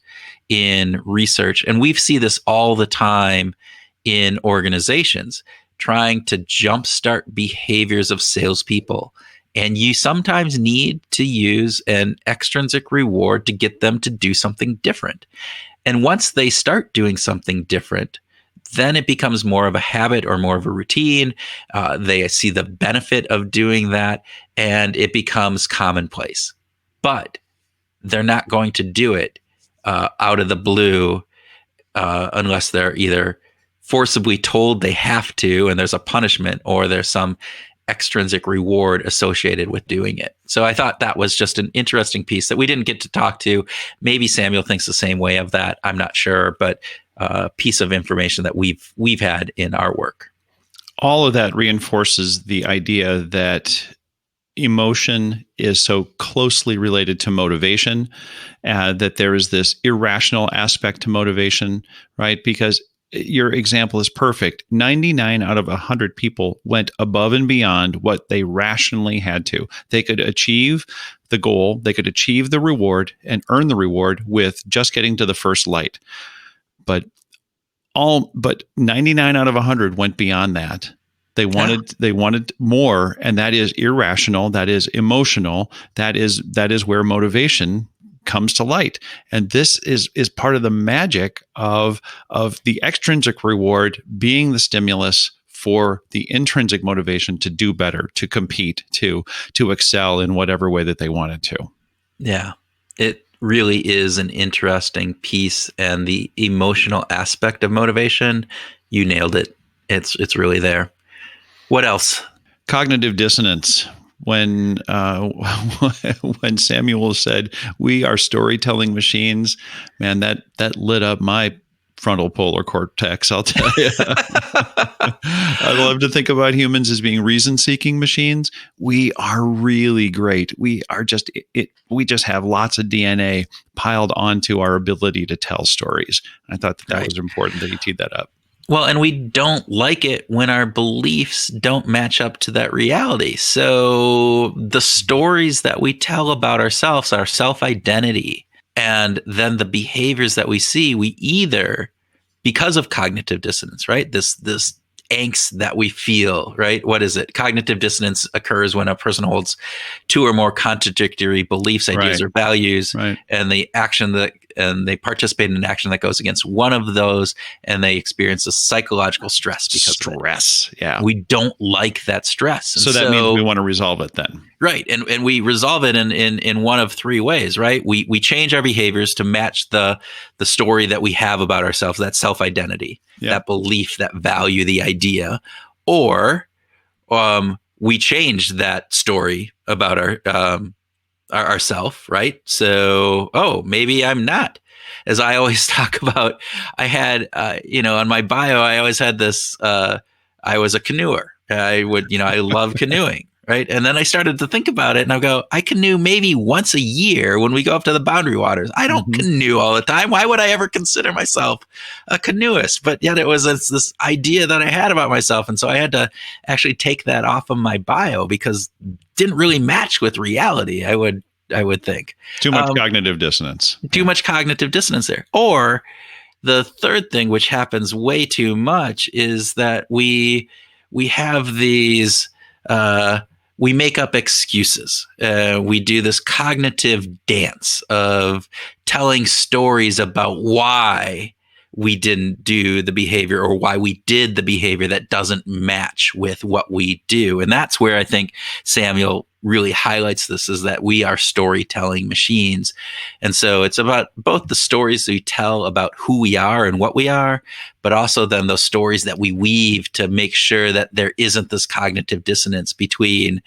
in research. And we see this all the time in organizations trying to jumpstart behaviors of salespeople. And you sometimes need to use an extrinsic reward to get them to do something different. And once they start doing something different, then it becomes more of a habit or more of a routine. They see the benefit of doing that, and it becomes commonplace. But they're not going to do it out of the blue unless they're either forcibly told they have to and there's a punishment, or there's some extrinsic reward associated with doing it. So I thought that was just an interesting piece that we didn't get to talk to. Maybe Samuel thinks the same way of that. I'm not sure, but a piece of information that we've had in our work. All of that reinforces the idea that emotion is so closely related to motivation, that there is this irrational aspect to motivation, right? Because your example is perfect. 99 out of 100 people went above and beyond what they rationally had to. They could achieve the goal, they could achieve the reward and earn the reward with just getting to the first light. But 99 out of 100 went beyond that. They wanted more, and that is irrational, that is emotional, that is where motivation comes to light. And this is part of the magic of the extrinsic reward being the stimulus for the intrinsic motivation to do better, to compete, to excel in whatever way that they wanted to. Yeah, it really is an interesting piece, and the emotional aspect of motivation, you nailed it. It's really there. What else? Cognitive dissonance. When Samuel said, "We are storytelling machines," man, that lit up my frontal polar cortex, I'll tell you. I love to think about humans as being reason-seeking machines. We are really great. We just have lots of DNA piled onto our ability to tell stories. I thought that was important that you teed that up. Well, and we don't like it when our beliefs don't match up to that reality. So the stories that we tell about ourselves, our self-identity, and then the behaviors that we see, we either, because of cognitive dissonance, right? This angst that we feel, right? What is it? Cognitive dissonance occurs when a person holds two or more contradictory beliefs, ideas, or values, and they participate in an action that goes against one of those, and they experience a psychological stress because stress. Yeah, we don't like that stress. And so that means we want to resolve it then, right? And we resolve it in one of three ways, right? We change our behaviors to match the story that we have about ourselves, that self-identity, that belief, that value, the idea, or we change that story about ourself, right? So, maybe I'm not. As I always talk about, I had, on my bio, I always had this, I was a canoeer. I love canoeing, right? And then I started to think about it, and I go, I canoe maybe once a year when we go up to the boundary waters. I don't canoe all the time. Why would I ever consider myself a canoeist? But yet it was this idea that I had about myself. And so I had to actually take that off of my bio because it didn't really match with reality, I would think. Too much cognitive dissonance. Too much cognitive dissonance there. Or the third thing, which happens way too much, is that we have these we make up excuses. We do this cognitive dance of telling stories about why we didn't do the behavior or why we did the behavior that doesn't match with what we do. And that's where I think Samuel really highlights this, is that we are storytelling machines. And so it's about both the stories we tell about who we are and what we are, but also then those stories that we weave to make sure that there isn't this cognitive dissonance between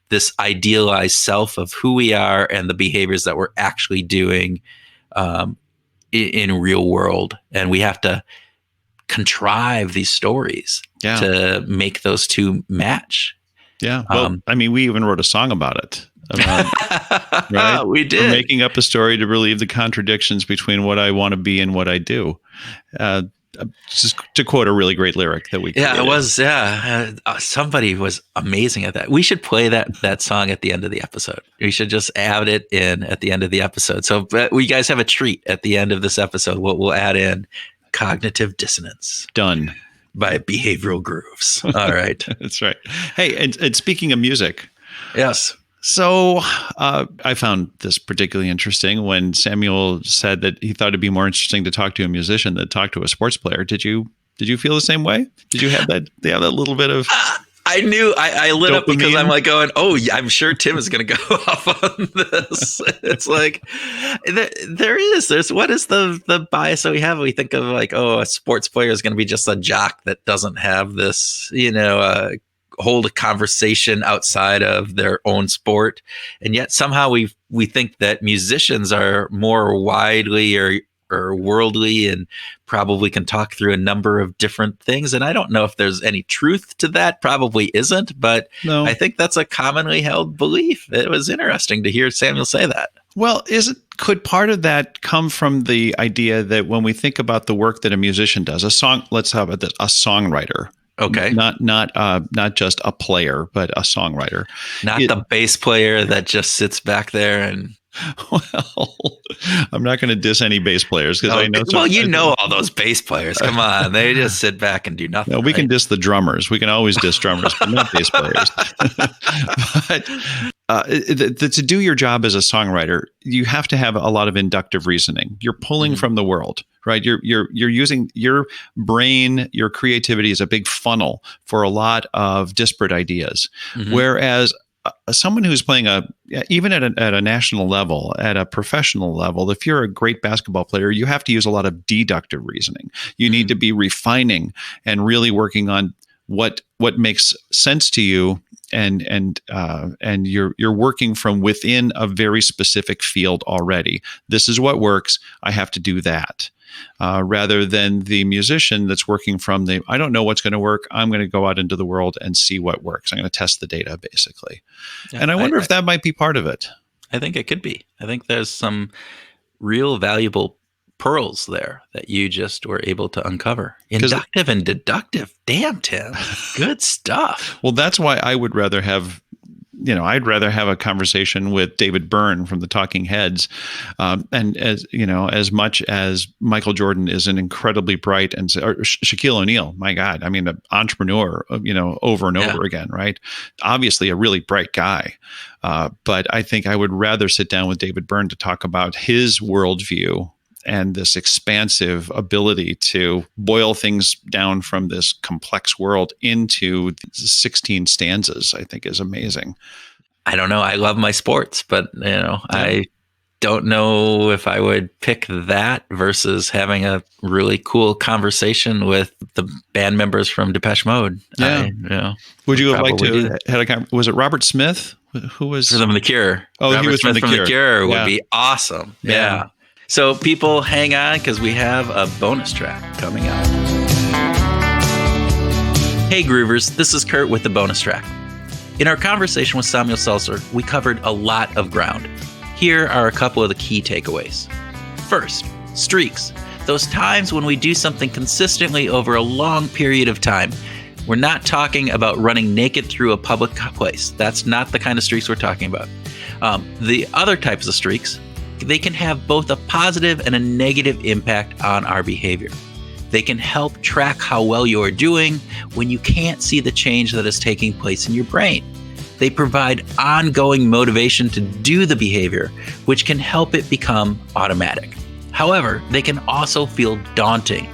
this idealized self of who we are and the behaviors that we're actually doing in real world. And we have to contrive these stories to make those two match. Yeah. Well, we even wrote a song about it. Right? We did. We're making up a story to relieve the contradictions between what I want to be and what I do. Just to quote a really great lyric that we created. It was. Somebody was amazing at that. We should play that song at the end of the episode. We should just add it in at the end of the episode. So we guys have a treat at the end of this episode. We'll add in cognitive dissonance. Done. By Behavioral Grooves. All right. That's right. Hey, and speaking of music. Yes. So I found this particularly interesting when Samuel said that he thought it'd be more interesting to talk to a musician than talk to a sports player. Did you Did you feel the same way? Did you have that little bit of... I knew I lit up because dopamine? I'm like going, oh, yeah, I'm sure Tim is going to go off on this. It's like there's what is the bias that we have? We think of like, oh, a sports player is going to be just a jock that doesn't have this, hold a conversation outside of their own sport, and yet somehow we think that musicians are more widely or worldly and probably can talk through a number of different things. And I don't know if there's any truth to that. Probably isn't, but no. I think that's a commonly held belief. It was interesting to hear Samuel say that. Well, could part of that come from the idea that when we think about the work that a musician does, let's have a songwriter. Okay. Not just a player, but a songwriter. Not the bass player that just sits back there and... Well, I'm not going to diss any bass players because I know. Well, all those bass players. Come on, they just sit back and do nothing. No, we can diss the drummers. We can always diss drummers, but not bass players. But to do your job as a songwriter, you have to have a lot of inductive reasoning. You're pulling from the world, right? You're using your brain. Your creativity is a big funnel for a lot of disparate ideas, whereas someone who's playing even at a national level, at a professional level, if you're a great basketball player, you have to use a lot of deductive reasoning. You need to be refining and really working on what makes sense to you, and you're working from within a very specific field already. This is what works. I have to do that. Rather than the musician that's working from I don't know what's going to work. I'm going to go out into the world and see what works. I'm going to test the data, basically. Yeah, and I wonder if that might be part of it. I think it could be. I think there's some real valuable pearls there that you just were able to uncover. Inductive and deductive. Damn, Tim. Good stuff. Well, that's why I would rather have... I'd rather have a conversation with David Byrne from the Talking Heads, and as much as Michael Jordan is an incredibly bright or Shaquille O'Neal, my God, I mean, an entrepreneur, over and over again, right? Obviously, a really bright guy, but I think I would rather sit down with David Byrne to talk about his worldview and this expansive ability to boil things down from this complex world into 16 stanzas, I think is amazing. I don't know. I love my sports, but I don't know if I would pick that versus having a really cool conversation with the band members from Depeche Mode. Yeah. Would you have liked to was it Robert Smith? Who was from The Cure? Oh, Robert he was Smith from The Cure would be awesome. Yeah. So people hang on because we have a bonus track coming up. Hey Groovers, this is Kurt with the bonus track. In our conversation with Samuel Salzer, we covered a lot of ground. Here are a couple of the key takeaways. First, streaks. Those times when we do something consistently over a long period of time. We're not talking about running naked through a public place. That's not the kind of streaks we're talking about. The other types of streaks, they can have both a positive and a negative impact on our behavior. They can help track how well you are doing when you can't see the change that is taking place in your brain. They provide ongoing motivation to do the behavior, which can help it become automatic. However, they can also feel daunting.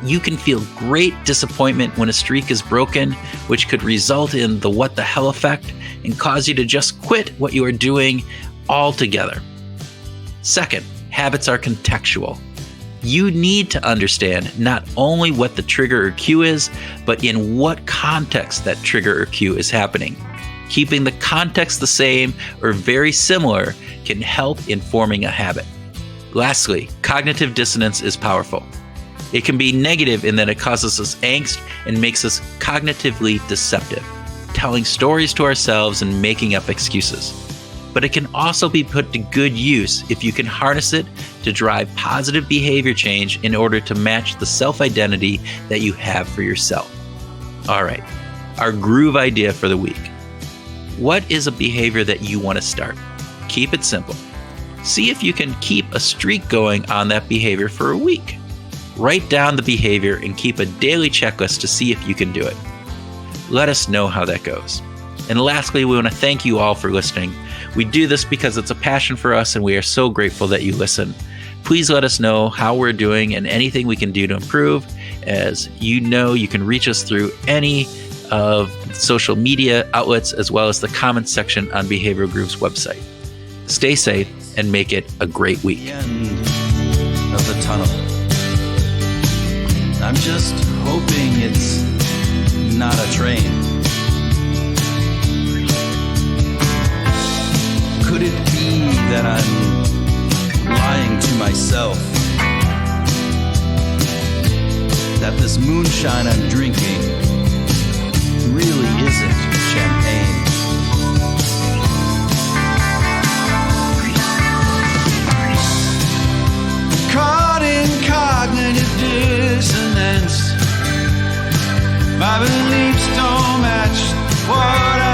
You can feel great disappointment when a streak is broken, which could result in the what the hell effect and cause you to just quit what you are doing altogether. Second, habits are contextual. You need to understand not only what the trigger or cue is, but in what context that trigger or cue is happening. Keeping the context the same or very similar can help in forming a habit. Lastly, cognitive dissonance is powerful. It can be negative in that it causes us angst and makes us cognitively deceptive, telling stories to ourselves and making up excuses. But it can also be put to good use if you can harness it to drive positive behavior change in order to match the self-identity that you have for yourself. All right, our groove idea for the week. What is a behavior that you want to start? Keep it simple. See if you can keep a streak going on that behavior for a week. Write down the behavior and keep a daily checklist to see if you can do it. Let us know how that goes. And lastly, we want to thank you all for listening. We do this because it's a passion for us and we are so grateful that you listen. Please let us know how we're doing and anything we can do to improve. As you know, you can reach us through any of social media outlets as well as the comments section on Behavioral Groove's website. Stay safe and make it a great week. The end of the tunnel. I'm just hoping it's not a train. Could it be that I'm lying to myself? That this moonshine I'm drinking really isn't champagne? Caught in cognitive dissonance, my beliefs don't match what